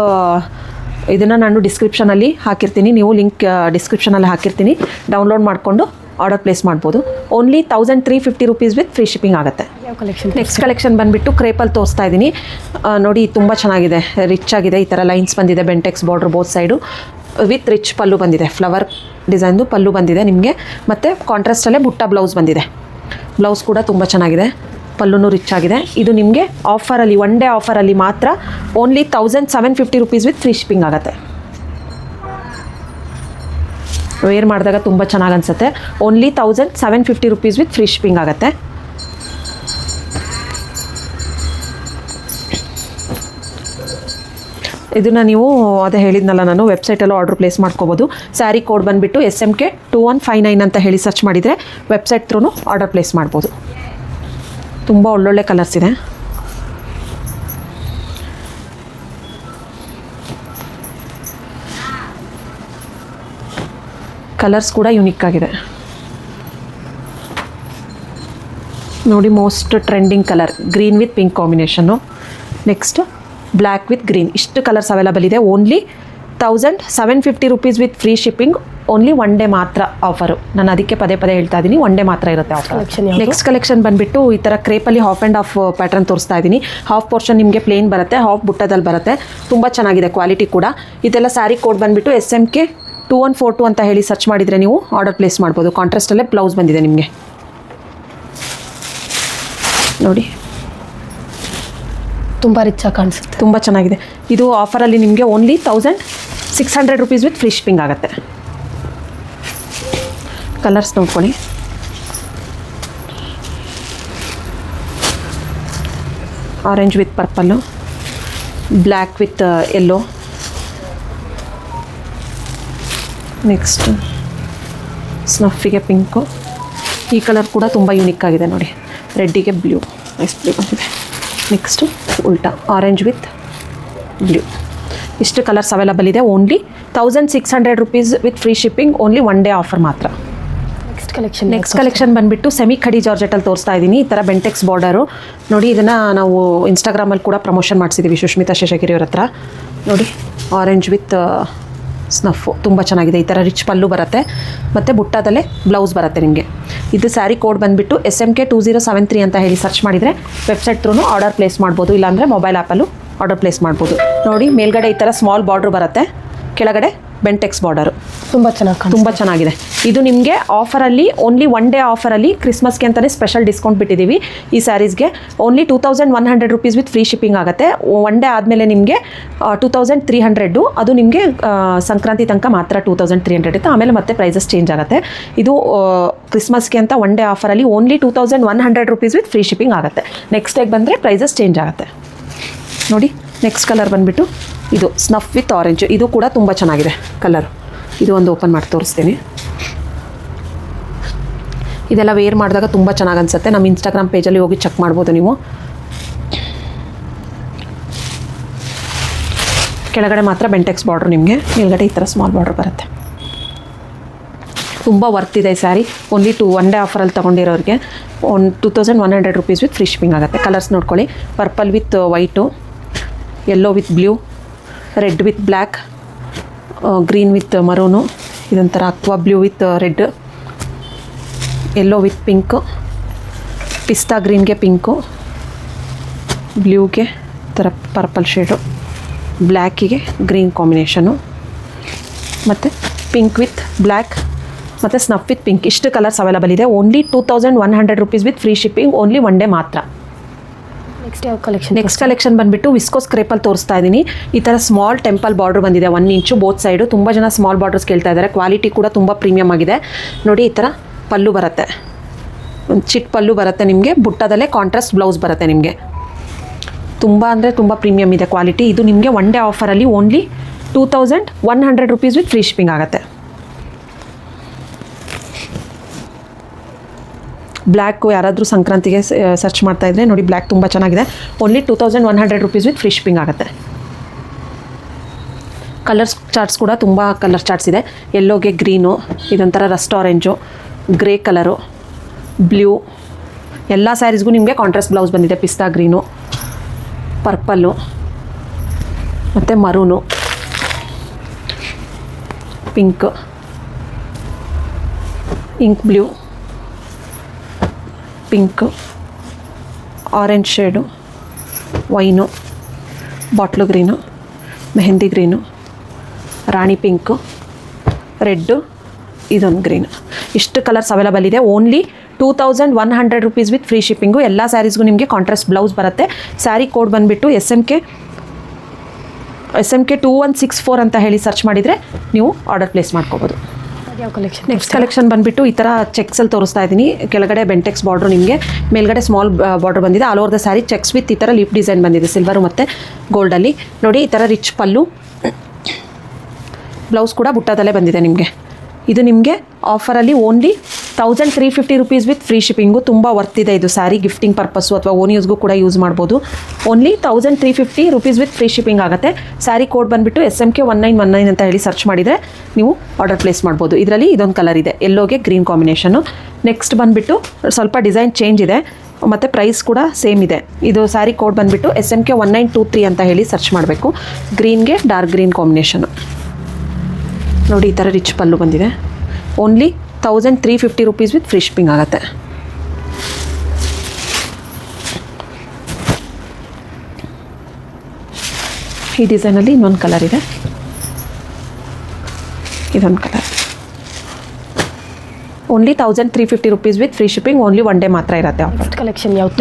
ಇದನ್ನು ನಾನು ಡಿಸ್ಕ್ರಿಪ್ಷನಲ್ಲಿ ಹಾಕಿರ್ತೀನಿ. ನೀವು ಲಿಂಕ್ ಡಿಸ್ಕ್ರಿಪ್ಷನಲ್ಲಿ ಹಾಕಿರ್ತೀನಿ. ಡೌನ್ಲೋಡ್ ಮಾಡಿಕೊಂಡು ಆರ್ಡರ್ ಪ್ಲೇಸ್ ಮಾಡ್ಬೋದು. Only 1350 rupees with free shipping ಆಗುತ್ತೆ. ಯಾವ ಕಲೆಕ್ಷನ್? ನೆಕ್ಸ್ಟ್ ಕಲೆಕ್ಷನ್ ಬಂದುಬಿಟ್ಟು ಕ್ರೇಪಲ್ಲಿ ತೋರಿಸ್ತಾ ಇದ್ದೀನಿ ನೋಡಿ. ತುಂಬ ಚೆನ್ನಾಗಿದೆ, ರಿಚ್ ಆಗಿದೆ. ಈ ಥರ ಲೈನ್ಸ್ ಬಂದಿದೆ, Bentex border both side with rich ಪಲ್ಲು ಬಂದಿದೆ. ಫ್ಲವರ್ ಡಿಸೈನ್ದು ಪಲ್ಲು ಬಂದಿದೆ ನಿಮಗೆ. ಮತ್ತು ಕಾಂಟ್ರಾಸ್ಟಲ್ಲೇ ಬುಟ್ಟ ಬ್ಲೌಸ್ ಬಂದಿದೆ. ಬ್ಲೌಸ್ ಕೂಡ ತುಂಬ ಚೆನ್ನಾಗಿದೆ, ಪಲ್ಲುನೂ ರಿಚ್ ಆಗಿದೆ. ಇದು ನಿಮಗೆ ಆಫರಲ್ಲಿ ಒನ್ ಡೇ ಆಫರಲ್ಲಿ ಮಾತ್ರ only 1750 rupees with free shipping ಆಗುತ್ತೆ. ವೇರ್ ಮಾಡಿದಾಗ ತುಂಬ ಚೆನ್ನಾಗಿ ಅನಿಸುತ್ತೆ. Only 1750 rupees with free shipping ಆಗುತ್ತೆ. ಇದನ್ನು ನೀವು ಅದೇ ಹೇಳಿದ್ನಲ್ಲ ನಾನು, ವೆಬ್ಸೈಟಲ್ಲೂ ಆರ್ಡರ್ ಪ್ಲೇಸ್ ಮಾಡ್ಕೋಬೋದು. ಸ್ಯಾರಿ ಕೋಡ್ ಬಂದುಬಿಟ್ಟು SMK 2159 ಅಂತ ಹೇಳಿ ಸರ್ಚ್ ಮಾಡಿದರೆ ವೆಬ್ಸೈಟ್ ಥ್ರೂ ಆರ್ಡರ್ ಪ್ಲೇಸ್ ಮಾಡ್ಬೋದು. ತುಂಬ ಒಳ್ಳೊಳ್ಳೆ ಕಲರ್ಸ್ ಇದೆ. ಕಲರ್ಸ್ ಕೂಡ ಯುನಿಕ್ ಆಗಿದೆ ನೋಡಿ. Most trending colour green with pink combination. Next black with green. ಇಷ್ಟು ಕಲರ್ಸ್ ಅವೈಲಬಲ್ ಇದೆ. Only 1750 rupees with free shipping. Only one day ಮಾತ್ರ ಆಫರು. ನಾನು ಅದಕ್ಕೆ ಪದೇ ಪದೇ ಹೇಳ್ತಾ ಇದ್ದೀನಿ, ಒನ್ ಡೇ ಮಾತ್ರ ಇರುತ್ತೆ ಆಫರ್. ನೆಕ್ಸ್ಟ್ ಕಲೆಕ್ಷನ್ ಬಂದುಬಿಟ್ಟು ಈ ಥರ ಕ್ರೇಪಲ್ಲಿ ಹಾಫ್ ಆ್ಯಂಡ್ ಹಾಫ್ ಪ್ಯಾಟರ್ನ್ ತೋರಿಸ್ತಾ ಇದ್ದೀನಿ. ಹಾಫ್ ಪೋರ್ಷನ್ ನಿಮಗೆ ಪ್ಲೇನ್ ಬರುತ್ತೆ, ಹಾಫ್ ಬುಟ್ಟದಲ್ಲಿ ಬರುತ್ತೆ. ತುಂಬ ಚೆನ್ನಾಗಿದೆ ಕ್ವಾಲಿಟಿ ಕೂಡ. ಇದೆಲ್ಲ ಸ್ಯಾರಿ ಕೋಡ್ ಬಂದುಬಿಟ್ಟು SMK 2142 ಅಂತ ಹೇಳಿ ಸರ್ಚ್ ಮಾಡಿದರೆ ನೀವು ಆರ್ಡರ್ ಪ್ಲೇಸ್ ಮಾಡ್ಬೋದು. ಕಾಂಟ್ರಾಸ್ಟಲ್ಲೇ ಬ್ಲೌಸ್ ಬಂದಿದೆ ನಿಮಗೆ ನೋಡಿ. ತುಂಬ ರಿಚ್ ಆಗಿ ಕಾಣಿಸುತ್ತೆ, ತುಂಬ ಚೆನ್ನಾಗಿದೆ. ಇದು ಆಫರಲ್ಲಿ ನಿಮಗೆ only 1600 rupees with free shipping ಆಗುತ್ತೆ. ಕಲರ್ಸ್ ನೋಡ್ಕೊಳ್ಳಿ. Orange with purple, black with yellow, next ಸ್ನಫಿಗೆ ಪಿಂಕು. ಈ ಕಲರ್ ಕೂಡ ತುಂಬ ಯೂನಿಕ್ ಆಗಿದೆ ನೋಡಿ, ರೆಡ್ಡಿಗೆ ಬ್ಲೂ, ನೈಸ್ ಬ್ಲೂ ಬಂದಿದೆ. ನೆಕ್ಸ್ಟು ಉಲ್ಟಾ ಆರೆಂಜ್ ವಿತ್ ಬ್ಲೂ. ಇಷ್ಟು ಕಲರ್ಸ್ ಅವೈಲಬಲ್ ಇದೆ. Only 1600 rupees with free shipping, only one day offer ಮಾತ್ರ. ನೆಕ್ಸ್ಟ್ ಕಲೆಕ್ಷನ್ ಬಂದುಬಿಟ್ಟು ಸೆಮಿ ಖಡಿ ಜಾರ್ಜೆಟಲ್ಲಿ ತೋರಿಸ್ತಾ ಇದ್ದೀನಿ. ಈ ಥರ ಬೆಂಟೆಕ್ಸ್ ಬಾರ್ಡರು ನೋಡಿ, ಇದನ್ನು ನಾವು ಇನ್ಸ್ಟಾಗ್ರಾಮಲ್ಲಿ ಕೂಡ ಪ್ರಮೋಷನ್ ಮಾಡಿಸಿದ್ದೀವಿ ಸುಷ್ಮಿತಾ ಶೇಷಗಿರಿ ಅವ್ರ ಹತ್ರ. ನೋಡಿ ಆರೆಂಜ್ ವಿತ್ ಸ್ನಫು ತುಂಬ ಚೆನ್ನಾಗಿದೆ. ಈ ಥರ ರಿಚ್ ಪಲ್ಲು ಬರುತ್ತೆ ಮತ್ತು ಬುಟ್ಟಾದಲ್ಲೇ ಬ್ಲೌಸ್ ಬರುತ್ತೆ ನಿಮಗೆ. ಇದು ಸ್ಯಾರಿ ಕೋಡ್ ಬಂದುಬಿಟ್ಟು SMK 2073 ಅಂತ ಹೇಳಿ ಸರ್ಚ್ ಮಾಡಿದರೆ ವೆಬ್ಸೈಟ್ ಥ್ರೂ ಆರ್ಡರ್ ಪ್ಲೇಸ್ ಮಾಡ್ಬೋದು, ಇಲ್ಲಾಂದರೆ ಮೊಬೈಲ್ ಆ್ಯಪಲ್ಲೂ ಆರ್ಡರ್ ಪ್ಲೇಸ್ ಮಾಡ್ಬೋದು. ನೋಡಿ ಮೇಲ್ಗಡೆ ಈ ಥರ ಸ್ಮಾಲ್ ಬಾರ್ಡ್ರ್ ಬರುತ್ತೆ, ಕೆಳಗಡೆ ಬೆಂಟೆಕ್ಸ್ ಬಾರ್ಡರು ತುಂಬ ಚೆನ್ನಾಗಿದೆ. ಇದು ನಿಮಗೆ ಆಫರಲ್ಲಿ ಓನ್ಲಿ ಒನ್ ಡೇ ಆಫರಲ್ಲಿ ಕ್ರಿಸ್ಮಸ್ಗೆ ಅಂತಲೇ ಸ್ಪೆಷಲ್ ಡಿಸ್ಕೌಂಟ್ ಬಿಟ್ಟಿದ್ದೀವಿ. ಈ ಸ್ಯಾರೀಸ್ಗೆ only 2100 rupees with free shipping ಆಗುತ್ತೆ. ಒನ್ ಡೇ ಆದಮೇಲೆ ನಿಮಗೆ 2300, ಅದು ನಿಮಗೆ ಸಂಕ್ರಾಂತಿ ತನಕ ಮಾತ್ರ 2300 ಇತ್ತು, ಆಮೇಲೆ ಮತ್ತೆ ಪ್ರೈಸಸ್ ಚೇಂಜ್ ಆಗುತ್ತೆ. ಇದು ಕ್ರಿಸ್ಮಸ್ಗೆ ಅಂತ ಒನ್ ಡೇ ಆಫರಲ್ಲಿ only 2100 rupees with free shipping ಆಗುತ್ತೆ. ನೆಕ್ಸ್ಟ್ ಡೇಗೆ ಬಂದರೆ ಪ್ರೈಸಸ್ ಚೇಂಜ್ ಆಗುತ್ತೆ. ನೋಡಿ ನೆಕ್ಸ್ಟ್ ಕಲರ್ ಬಂದುಬಿಟ್ಟು ಇದು ಸ್ನಫ್ ವಿತ್ ಆರೆಂಜ್. ಇದು ಕೂಡ ತುಂಬ ಚೆನ್ನಾಗಿದೆ ಕಲರ್. ಇದು ಒಂದು ಓಪನ್ ಮಾಡಿ ತೋರಿಸ್ತೀನಿ. ಇದೆಲ್ಲ ವೇರ್ ಮಾಡಿದಾಗ ತುಂಬ ಚೆನ್ನಾಗಿ ಅನಿಸುತ್ತೆ. ನಮ್ಮ ಇನ್ಸ್ಟಾಗ್ರಾಮ್ ಪೇಜಲ್ಲಿ ಹೋಗಿ ಚೆಕ್ ಮಾಡ್ಬೋದು ನೀವು. ಕೆಳಗಡೆ ಮಾತ್ರ ಬೆಂಟೆಕ್ಸ್ ಬಾರ್ಡ್ರ್, ನಿಮಗೆ ಮೇಲ್ಗಡೆ ಈ ಥರ ಸ್ಮಾಲ್ ಬಾರ್ಡ್ರ್ ಬರುತ್ತೆ. ತುಂಬ ವರ್ತ್ ಇದೆ ಈ ಸ್ಯಾರಿ. ಓನ್ಲಿ ಒನ್ ಡೇ ಆಫರಲ್ಲಿ ತೊಗೊಂಡಿರೋರಿಗೆ 2100 ರುಪೀಸ್ ವಿತ್ ಫ್ರೀ ಶಿಪ್ಪಿಂಗ್ ಆಗುತ್ತೆ. ಕಲರ್ಸ್ ನೋಡ್ಕೊಳ್ಳಿ, purple with white, yellow with blue, red with black, green with maroon, ಇದೊಂಥರ aqua blue with red, yellow with pink, ಪಿಸ್ತಾ ಗ್ರೀನ್ಗೆ ಪಿಂಕು, ಬ್ಲೂಗೆ ಥರ ಪರ್ಪಲ್ ಶೇಡು, ಬ್ಲ್ಯಾಕಿಗೆ ಗ್ರೀನ್ ಕಾಂಬಿನೇಷನು, ಮತ್ತು ಪಿಂಕ್ ವಿತ್ ಬ್ಲ್ಯಾಕ್ ಮತ್ತು ಸ್ನಫ್ ವಿತ್ ಪಿಂಕ್. ಇಷ್ಟು ಕಲರ್ಸ್ ಅವೈಲಬಲ್ ಇದೆ. Only 2100 rupees with free shipping, only one day ಮಾತ್ರ. ನೆಕ್ಸ್ಟ್ ಕಲೆಕ್ಷನ್ ಬಂದುಬಿಟ್ಟು ವಿಸ್ಕೋಸ್ ಕ್ರೇಪಲ್ಲಿ ತೋರಿಸ್ತಾ ಇದ್ದೀನಿ. ಈ ಥರ ಸ್ಮಾಲ್ ಟೆಂಪಲ್ ಬಾರ್ಡ್ರ್ ಬಂದಿದೆ, 1 ಇಂಚು ಬೋತ್ ಸೈಡು. ತುಂಬ ಜನ ಸ್ಮಾಲ್ ಬಾರ್ಡರ್ಸ್ ಕೇಳ್ತಾ ಇದ್ದಾರೆ. ಕ್ವಾಲಿಟಿ ಕೂಡ ತುಂಬ ಪ್ರೀಮಿಯಮ್ ಆಗಿದೆ. ನೋಡಿ ಈ ಥರ ಪಲ್ಲು ಬರುತ್ತೆ, ಒಂದು ಚಿಟ್ ಪಲ್ಲು ಬರುತ್ತೆ ನಿಮಗೆ. ಬುಟ್ಟದಲ್ಲೇ ಕಾಂಟ್ರಾಸ್ಟ್ ಬ್ಲೌಸ್ ಬರುತ್ತೆ ನಿಮಗೆ. ತುಂಬ ಅಂದರೆ ತುಂಬ ಪ್ರೀಮಿಯಮ್ ಇದೆ ಕ್ವಾಲಿಟಿ. ಇದು ನಿಮಗೆ ಒನ್ ಡೇ ಆಫರಲ್ಲಿ only 2100 rupees with free shipping ಆಗುತ್ತೆ. ಬ್ಲ್ಯಾಕು ಯಾರಾದರೂ ಸಂಕ್ರಾಂತಿಗೆ ಸರ್ಚ್ ಮಾಡ್ತಾ ಇದ್ದರೆ ನೋಡಿ, ಬ್ಲ್ಯಾಕ್ ತುಂಬ ಚೆನ್ನಾಗಿದೆ. Only 2100 rupees with free shipping ಆಗುತ್ತೆ. ಕಲರ್ಸ್ ಚಾರ್ಟ್ಸ್ ಕೂಡ ತುಂಬ ಕಲರ್ ಚಾರ್ಟ್ಸ್ ಇದೆ. ಯೆಲ್ಲೋಗೆ ಗ್ರೀನು, ಇದೊಂಥರ rust orange, grey colour, blue. ಎಲ್ಲ ಸ್ಯಾರೀಸ್ಗೂ ನಿಮಗೆ ಕಾಂಟ್ರಾಸ್ಟ್ ಬ್ಲೌಸ್ ಬಂದಿದೆ. ಪಿಸ್ತಾ ಗ್ರೀನು, ಪರ್ಪಲ್ಲು ಮತ್ತು maroon, pink, ink blue, pink, orange shade, wine, bottle green, ಮೆಹಂದಿ ಗ್ರೀನು, ರಾಣಿ ಪಿಂಕು, ರೆಡ್ಡು, ಇದೊಂದು ಗ್ರೀನು. ಇಷ್ಟು ಕಲರ್ಸ್ ಅವೈಲಬಲ್ ಇದೆ. Only 2100 rupees with free shipping. ಎಲ್ಲ ಸ್ಯಾರೀಸ್ಗೂ ನಿಮಗೆ ಕಾಂಟ್ರಾಸ್ಟ್ ಬ್ಲೌಸ್ ಬರುತ್ತೆ. ಸ್ಯಾರಿ ಕೋಡ್ ಬಂದುಬಿಟ್ಟು SMK 2164 ಅಂತ ಹೇಳಿ ಸರ್ಚ್ ಮಾಡಿದರೆ ನೀವು ಆರ್ಡರ್ ಪ್ಲೇಸ್ ಮಾಡ್ಕೋಬೋದು. ನೆಕ್ಸ್ಟ್ ಕಲೆಕ್ಷನ್ ಬಂದುಬಿಟ್ಟು ಈ ಥರ ಚೆಕ್ಸಲ್ಲಿ ತೋರಿಸ್ತಾ ಇದ್ದೀನಿ. ಕೆಳಗಡೆ ಬೆಂಟೆಕ್ಸ್ ಬಾರ್ಡ್ರು, ನಿಮಗೆ ಮೇಲ್ಗಡೆ ಸ್ಮಾಲ್ ಬಾರ್ಡ್ರ್ ಬಂದಿದೆ. All over the sari cheques with ಈ ಥರ ಲೀಫ್ ಡಿಸೈನ್ ಬಂದಿದೆ, ಸಿಲ್ವರು ಮತ್ತು ಗೋಲ್ಡಲ್ಲಿ. ನೋಡಿ ಈ ಥರ ರಿಚ್ ಪಲ್ಲು, ಬ್ಲೌಸ್ ಕೂಡ ಬುಟ್ಟದಲ್ಲೇ ಬಂದಿದೆ ನಿಮಗೆ. ಇದು ನಿಮಗೆ ಆಫರಲ್ಲಿ only 1350 rupees with free shipping. ತುಂಬ ವರ್ತ್ ಇದೆ ಇದು ಸ್ಯಾರಿ. ಗಿಫ್ಟಿಂಗ್ ಪರ್ಪಸ್ಸು ಅಥವಾ ಓನ್ ಯೂಸ್ಗೂ ಕೂಡ ಯೂಸ್ ಮಾಡ್ಬೋದು. Only 1350 rupees with free shipping ಆಗುತ್ತೆ. ಸ್ಯಾರಿ ಕೋಡ್ ಬಂದುಬಿಟ್ಟು SMK 1919 ಅಂತ ಹೇಳಿ ಸರ್ಚ್ ಮಾಡಿದರೆ ನೀವು ಆರ್ಡರ್ ಪ್ಲೇಸ್ ಮಾಡ್ಬೋದು. ಇದರಲ್ಲಿ ಇದೊಂದು ಕಲರ್ ಇದೆ, ಯೆಲ್ಲೋಗೆ ಗ್ರೀನ್ ಕಾಂಬಿನೇಷನ್ನು. ನೆಕ್ಸ್ಟ್ ಬಂದುಬಿಟ್ಟು ಸ್ವಲ್ಪ ಡಿಸೈನ್ ಚೇಂಜ್ ಇದೆ ಮತ್ತು ಪ್ರೈಸ್ ಕೂಡ ಸೇಮ್ ಇದೆ. ಇದು ಸ್ಯಾರಿ ಕೋಡ್ ಬಂದುಬಿಟ್ಟು SMK 1923 ಅಂತ ಹೇಳಿ ಸರ್ಚ್ ಮಾಡಬೇಕು. ಗ್ರೀನ್ಗೆ ಡಾರ್ಕ್ ಗ್ರೀನ್ ಕಾಂಬಿನೇಷನ್ನು. ನೋಡಿ ಈ ಥರ ರಿಚ್ ಪಲ್ಲು ಬಂದಿದೆ. Only 1350 rupees with free shipping ಆಗುತ್ತೆ. ಈ ಡಿಸೈನಲ್ಲಿ ಇನ್ನೊಂದು ಕಲರ್ ಇದೆ, ಇದೊಂದು colour. Only 1350 rupees with free shipping, only one day ಮಾತ್ರ ಇರುತ್ತೆ ಆಫರ್.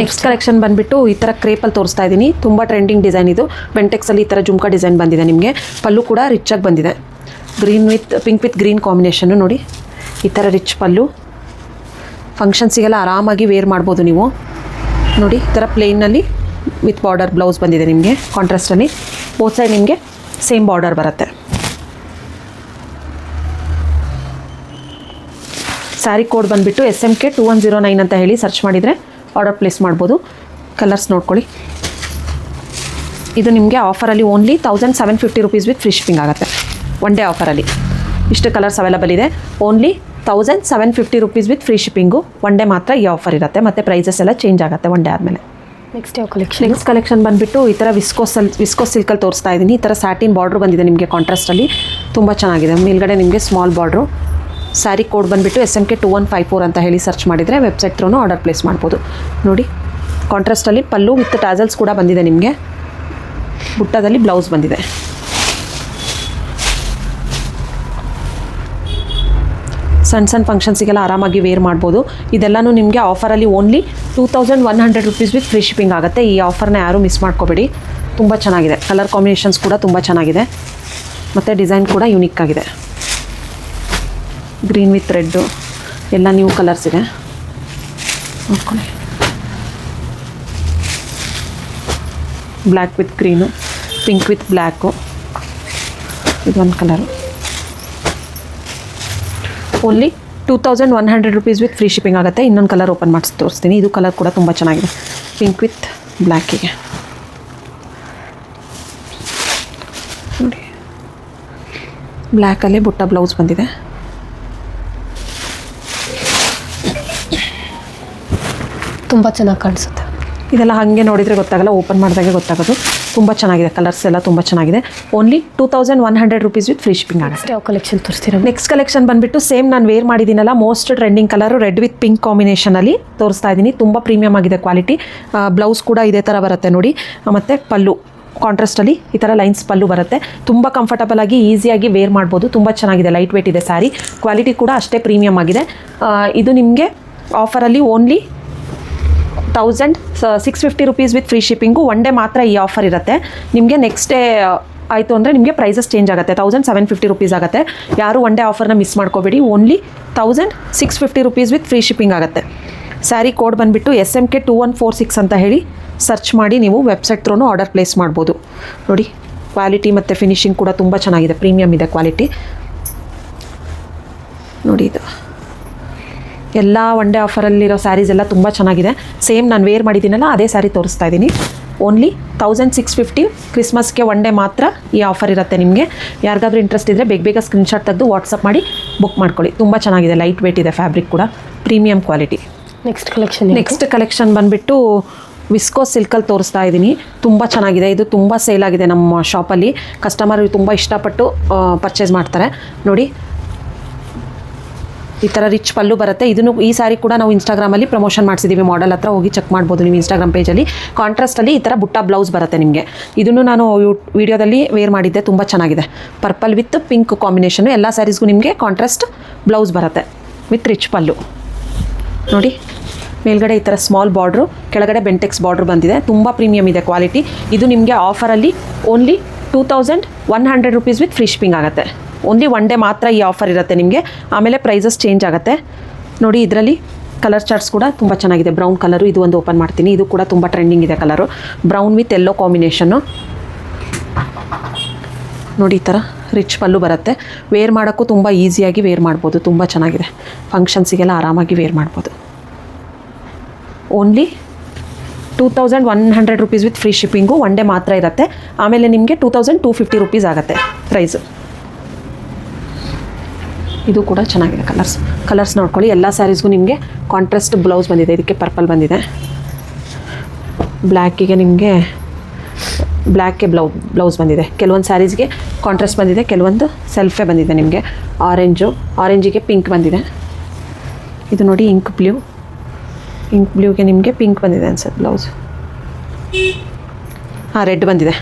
ನೆಕ್ಸ್ಟ್ ಕಲೆಕ್ಷನ್ ಬಂದುಬಿಟ್ಟು ಈ ಥರ ಕ್ರೇಪಲ್ಲಿ ತೋರಿಸ್ತಾ ಇದ್ದೀನಿ. ತುಂಬ ಟ್ರೆಂಡಿಂಗ್ ಡಿಸೈನ್ ಇದು. ಬೆಂಟೆಕ್ಸಲ್ಲಿ ಈ ಥರ ಜುಮ್ಕಾ ಡಿಸೈನ್ ಬಂದಿದೆ ನಿಮಗೆ. ಪಲ್ಲು ಕೂಡ ರಿಚಾಗಿ ಬಂದಿದೆ, green with pink with green combination. ನೋಡಿ ಈ ಥರ ರಿಚ್ ಪಲ್ಲು, ಫಂಕ್ಷನ್ಸಿಗೆಲ್ಲ ಆರಾಮಾಗಿ ವೇರ್ ಮಾಡ್ಬೋದು ನೀವು. ನೋಡಿ ಈ ಥರ ಪ್ಲೇನಲ್ಲಿ ವಿತ್ ಬಾರ್ಡರ್ ಬ್ಲೌಸ್ ಬಂದಿದೆ ನಿಮಗೆ ಕಾಂಟ್ರಾಸ್ಟಲ್ಲಿ. ಬೋತ್ ಸೈಡ್ ನಿಮಗೆ ಸೇಮ್ ಬಾರ್ಡರ್ ಬರುತ್ತೆ. ಸ್ಯಾರಿ ಕೋಡ್ ಬಂದುಬಿಟ್ಟು SMK 2109 ಅಂತ ಹೇಳಿ ಸರ್ಚ್ ಮಾಡಿದರೆ ಆರ್ಡರ್ ಪ್ಲೇಸ್ ಮಾಡ್ಬೋದು. ಕಲರ್ಸ್ ನೋಡ್ಕೊಳ್ಳಿ. ಇದು ನಿಮಗೆ ಆಫರಲ್ಲಿ only 1750 rupees with free shipping ಆಗುತ್ತೆ. ಒನ್ ಡೇ ಆಫರಲ್ಲಿ ಇಷ್ಟು ಕಲರ್ಸ್ ಅವೈಲಬಲ್ ಇದೆ. Only 1750 rupees with free shipping. One day ಮಾತ್ರ ಈ ಆಫರ್ ಇರುತ್ತೆ, ಮತ್ತು ಪ್ರೈಸಸ್ ಎಲ್ಲ ಚೇಂಜ್ ಆಗುತ್ತೆ ಒನ್ ಡೇ ಆದಮೇಲೆ. ನೆಕ್ಸ್ಟ್ ಯಾವ ಕಲೆಕ್ಷನ್? ನೆಕ್ಸ್ಟ್ ಕಲೆಕ್ಷನ್ ಬಂದುಬಿಟ್ಟು ಈ ಥರ ವಿಸ್ಕೋಸ್ ಸಿಲ್ಕಲ್ಲಿ ತೋರಿಸ್ತಾ ಇದ್ದೀನಿ. ಈ ಥರ ಸ್ಯಾಟಿನ್ ಬಾರ್ಡ್ರು ಬಂದಿದೆ ನಿಮಗೆ ಕಾಂಟ್ರಾಸ್ಟಲ್ಲಿ, ತುಂಬ ಚೆನ್ನಾಗಿದೆ. ಮೇಲ್ಗಡೆ ನಿಮಗೆ ಸ್ಮಾಲ್ ಬಾರ್ಡ್ರು. ಸ್ಯಾರಿ ಕೋಡ್ ಬಂದುಬಿಟ್ಟು SMK 2154 ಅಂತ ಹೇಳಿ ಸರ್ಚ್ ಮಾಡಿದರೆ ವೆಬ್ಸೈಟ್ ಥ್ರೂ ಆರ್ಡರ್ ಪ್ಲೇಸ್ ಮಾಡ್ಬೋದು. ನೋಡಿ ಕಾಂಟ್ರಾಸ್ಟಲ್ಲಿ ಪಲ್ಲು ವಿತ್ ಟ್ಯಾಸಲ್ಸ್ ಕೂಡ ಬಂದಿದೆ ನಿಮಗೆ. ಬುಟ್ಟದಲ್ಲಿ ಬ್ಲೌಸ್ ಬಂದಿದೆ. ಸಣ್ಣ ಫಂಕ್ಷನ್ಸಿಗೆಲ್ಲ ಆರಾಮಾಗಿ ವೇರ್ ಮಾಡ್ಬೋದು. ಇದೆಲ್ಲನೂ ನಿಮಗೆ ಆಫರಲ್ಲಿ only 2100 rupees with free shipping ಆಗುತ್ತೆ. ಈ ಆಫರ್ನ ಯಾರೂ ಮಿಸ್ ಮಾಡ್ಕೋಬೇಡಿ. ತುಂಬ ಚೆನ್ನಾಗಿದೆ. ಕಲರ್ ಕಾಂಬಿನೇಷನ್ಸ್ ಕೂಡ ತುಂಬ ಚೆನ್ನಾಗಿದೆ, ಮತ್ತು ಡಿಸೈನ್ ಕೂಡ ಯೂನಿಕ್ ಆಗಿದೆ. ಗ್ರೀನ್ ವಿತ್ ರೆಡ್ಡು ಎಲ್ಲ ನ್ಯೂ ಕಲರ್ಸ್ ಇದೆ, ನೋಡ್ಕೊಳ್ಳಿ. Black with green, pink with black, ಇದೊಂದು colour. Only 2100 rupees with free shipping ಆಗುತ್ತೆ. ಇನ್ನೊಂದು ಕಲರ್ ಓಪನ್ ಮಾಡಿಸಿ ತೋರಿಸ್ತೀನಿ. ಇದು ಕಲರ್ ಕೂಡ ತುಂಬ ಚೆನ್ನಾಗಿದೆ, ಪಿಂಕ್ ವಿತ್ ಬ್ಲ್ಯಾಕಿಗೆ. ನೋಡಿ ಬ್ಲ್ಯಾಕಲ್ಲಿ ಬುಟ್ಟ ಬ್ಲೌಸ್ ಬಂದಿದೆ. ತುಂಬ ಚೆನ್ನಾಗಿ ಕಾಣಿಸುತ್ತೆ. ಇದೆಲ್ಲ ಹಾಗೆ ನೋಡಿದರೆ ಗೊತ್ತಾಗಲ್ಲ, ಓಪನ್ ಮಾಡಿದಾಗೆ ಗೊತ್ತಾಗೋದು. ತುಂಬ ಚೆನ್ನಾಗಿದೆ. ಕಲರ್ಸ್ ಎಲ್ಲ ತುಂಬ ಚೆನ್ನಾಗಿದೆ. Only 2100 rupees with free shipping ಆಗುತ್ತೆ. ಯಾವ ಕಲೆಕ್ಷನ್ ತೋರಿಸ್ತೀರಾ? ನೆಕ್ಸ್ಟ್ ಕಲೆಕ್ಷನ್ ಬಂದುಬಿಟ್ಟು ಸೇಮ್ ನಾನು ವೇರ್ ಮಾಡಿದ್ದೀನಲ್ಲ, most trending colour red with pink ಕಾಂಬಿನೇಷನಲ್ಲಿ ತೋರಿಸ್ತಾ ಇದ್ದೀನಿ. ತುಂಬ ಪ್ರೀಮಿಯಮ್ ಆಗಿದೆ ಕ್ವಾಲಿಟಿ. ಬ್ಲೌಸ್ ಕೂಡ ಇದೇ ಥರ ಬರುತ್ತೆ ನೋಡಿ, ಮತ್ತು ಪಲ್ಲು ಕಾಂಟ್ರಾಸ್ಟಲ್ಲಿ ಈ ಥರ ಲೈನ್ಸ್ ಪಲ್ಲು ಬರುತ್ತೆ. ತುಂಬ ಕಂಫರ್ಟಬಲ್ ಆಗಿ ಈಸಿಯಾಗಿ ವೇರ್ ಮಾಡ್ಬೋದು. ತುಂಬ ಚೆನ್ನಾಗಿದೆ, ಲೈಟ್ ವೇಟ್ ಇದೆ ಸ್ಯಾರಿ. ಕ್ವಾಲಿಟಿ ಕೂಡ ಅಷ್ಟೇ ಪ್ರೀಮಿಯಮ್ ಆಗಿದೆ. ಇದು ನಿಮಗೆ ಆಫರಲ್ಲಿ only 1650 rupees with free shipping. One day ಮಾತ್ರ ಈ ಆಫರ್ ಇರುತ್ತೆ. ನಿಮಗೆ ನೆಕ್ಸ್ಟ್ ಡೇ ಆಯಿತು ಅಂದರೆ ನಿಮಗೆ ಪ್ರೈಸಸ್ ಚೇಂಜ್ ಆಗುತ್ತೆ. 1750 ರುಪೀಸ್ ಆಗುತ್ತೆ. ಯಾರು ಒನ್ ಡೇ ಆಫರ್ನ ಮಿಸ್ ಮಾಡ್ಕೋಬೇಡಿ. Only 1650 rupees with free shipping ಆಗುತ್ತೆ. ಸ್ಯಾರಿ ಕೋಡ್ ಬಂದುಬಿಟ್ಟು SMK 2146 ಅಂತ ಹೇಳಿ ಸರ್ಚ್ ಮಾಡಿ ನೀವು ವೆಬ್ಸೈಟ್ ಥ್ರೂ ಆರ್ಡರ್ ಪ್ಲೇಸ್ ಮಾಡ್ಬೋದು. ನೋಡಿ ಕ್ವಾಲಿಟಿ ಮತ್ತು ಫಿನಿಶಿಂಗ್ ಕೂಡ ತುಂಬ ಚೆನ್ನಾಗಿದೆ, ಪ್ರೀಮಿಯಮ್ ಇದೆ ಕ್ವಾಲಿಟಿ. ನೋಡಿ ಇದು ಎಲ್ಲ ಒನ್ ಡೇ ಆಫರಲ್ಲಿರೋ ಸ್ಯಾರೀಸ್ ಎಲ್ಲ ತುಂಬ ಚೆನ್ನಾಗಿದೆ. ಸೇಮ್ ನಾನು ವೇರ್ ಮಾಡಿದ್ದೀನಲ್ಲ ಅದೇ ಸ್ಯಾರಿ ತೋರಿಸ್ತಾ ಇದ್ದೀನಿ. ಓನ್ಲಿ 1650. ಕ್ರಿಸ್ಮಸ್ಗೆ ಒನ್ ಡೇ ಮಾತ್ರ ಈ ಆಫರ್ ಇರುತ್ತೆ ನಿಮಗೆ. ಯಾರಿಗಾದ್ರೂ ಇಂಟ್ರೆಸ್ಟ್ ಇದ್ದರೆ ಬೇಗ ಸ್ಕ್ರೀನ್ಶಾಟ್ ತೆಗೆದು ವಾಟ್ಸಪ್ ಮಾಡಿ ಬುಕ್ ಮಾಡ್ಕೊಳ್ಳಿ. ತುಂಬ ಚೆನ್ನಾಗಿದೆ, ಲೈಟ್ ವೇಟ್ ಇದೆ, ಫ್ಯಾಬ್ರಿಕ್ ಕೂಡ ಪ್ರೀಮಿಯಮ್ ಕ್ವಾಲಿಟಿ. ನೆಕ್ಸ್ಟ್ ಕಲೆಕ್ಷನ್ ಬಂದುಬಿಟ್ಟು ವಿಸ್ಕೋಸ್ ಸಿಲ್ಕಲ್ಲಿ ತೋರಿಸ್ತಾ ಇದ್ದೀನಿ. ತುಂಬ ಚೆನ್ನಾಗಿದೆ. ಇದು ತುಂಬ ಸೇಲ್ ಆಗಿದೆ ನಮ್ಮ ಶಾಪಲ್ಲಿ. ಕಸ್ಟಮರ್ ತುಂಬ ಇಷ್ಟಪಟ್ಟು ಪರ್ಚೇಸ್ ಮಾಡ್ತಾರೆ. ನೋಡಿ ಈ ಥರ ರಿಚ್ ಪಲ್ಲು ಬರುತ್ತೆ. ಇದನ್ನು ಈ ಸ್ಯಾರಿ ಕೂಡ ನಾವು ಇನ್ಸ್ಟಾಗ್ರಾಮಲ್ಲಿ ಪ್ರಮೋಷನ್ ಮಾಡಿಸಿದ್ದೀವಿ. ಮಾಡೆಲ್ ಹತ್ರ ಹೋಗಿ ಚೆಕ್ ಮಾಡ್ಬೋದು ನೀವು ಇನ್ಸ್ಟಾಗ್ರಾಮ್ ಪೇಜಲ್ಲಿ. ಕಾಂಟ್ರಾಸ್ಟಲ್ಲಿ ಈ ಥರ ಬುಟ್ಟ ಬ್ಲೌಸ್ ಬರುತ್ತೆ ನಿಮಗೆ. ಇದನ್ನು ನಾನು ವೀಡಿಯೋದಲ್ಲಿ ವೇರ್ ಮಾಡಿದ್ದೆ, ತುಂಬ ಚೆನ್ನಾಗಿದೆ. Purple with pink combination. ಎಲ್ಲ ಸ್ಯಾರೀಸ್ಗೂ ನಿಮಗೆ ಕಾಂಟ್ರಾಸ್ಟ್ ಬ್ಲೌಸ್ ಬರುತ್ತೆ ವಿತ್ ರಿಚ್ ಪಲ್ಲು. ನೋಡಿ ಮೇಲ್ಗಡೆ ಈ ಥರ ಸ್ಮಾಲ್ ಬಾರ್ಡ್ರು, ಕೆಳಗಡೆ ಬೆಂಟೆಕ್ಸ್ ಬಾರ್ಡ್ರು ಬಂದಿದೆ. ತುಂಬ ಪ್ರೀಮಿಯಮ್ ಇದೆ ಕ್ವಾಲಿಟಿ. ಇದು ನಿಮಗೆ ಆಫರಲ್ಲಿ only 2100 rupees with free shipping ಆಗುತ್ತೆ. ಓನ್ಲಿ ಒನ್ ಡೇ ಮಾತ್ರ ಈ ಆಫರ್ ಇರುತ್ತೆ ನಿಮಗೆ. ಆಮೇಲೆ ಪ್ರೈಸಸ್ ಚೇಂಜ್ ಆಗುತ್ತೆ. ನೋಡಿ ಇದರಲ್ಲಿ ಕಲರ್ ಚಾರ್ಟ್ಸ್ ಕೂಡ ತುಂಬ ಚೆನ್ನಾಗಿದೆ. ಬ್ರೌನ್ ಕಲರು, ಇದು ಒಂದು ಓಪನ್ ಮಾಡ್ತೀನಿ. ಇದು ಕೂಡ ತುಂಬ ಟ್ರೆಂಡಿಂಗ್ ಇದೆ colour. Brown with yellow combination. ನೋಡಿ ಈ ಥರ ರಿಚ್ ಪಲ್ಲು ಬರುತ್ತೆ. ವೇರ್ ಮಾಡೋಕ್ಕೂ ತುಂಬ ಈಸಿಯಾಗಿ ವೇರ್ ಮಾಡ್ಬೋದು. ತುಂಬ ಚೆನ್ನಾಗಿದೆ. ಫಂಕ್ಷನ್ಸಿಗೆಲ್ಲ ಆರಾಮಾಗಿ ವೇರ್ ಮಾಡ್ಬೋದು. Only 2100 rupees with free shipping. One day ಮಾತ್ರ ಇರುತ್ತೆ. ಆಮೇಲೆ ನಿಮಗೆ 2250 ರುಪೀಸ್ ಆಗುತ್ತೆ ಪ್ರೈಸು. ಇದು ಕೂಡ ಚೆನ್ನಾಗಿದೆ. ಕಲರ್ಸ್ ನೋಡ್ಕೊಳ್ಳಿ. ಎಲ್ಲ ಸ್ಯಾರೀಸ್ಗೂ ನಿಮಗೆ ಕಾಂಟ್ರಾಸ್ಟ್ ಬ್ಲೌಸ್ ಬಂದಿದೆ. ಇದಕ್ಕೆ ಪರ್ಪಲ್ ಬಂದಿದೆ. ಬ್ಲ್ಯಾಕಿಗೆ ನಿಮಗೆ ಬ್ಲ್ಯಾಕ್ಗೆ ಬ್ಲೌಸ್ ಬಂದಿದೆ. ಕೆಲವೊಂದು ಸ್ಯಾರೀಸ್ಗೆ ಕಾಂಟ್ರಾಸ್ಟ್ ಬಂದಿದೆ, ಕೆಲವೊಂದು ಸೆಲ್ಫೇ ಬಂದಿದೆ ನಿಮಗೆ. ಆರೆಂಜಿಗೆ ಪಿಂಕ್ ಬಂದಿದೆ. ಇದು ನೋಡಿ ಇಂಕ್ ಬ್ಲೂಗೆ ನಿಮಗೆ ಪಿಂಕ್ ಬಂದಿದೆ ಅನ್ಸುತ್ತೆ ಬ್ಲೌಸ್. ರೆಡ್ ಬಂದಿದೆ,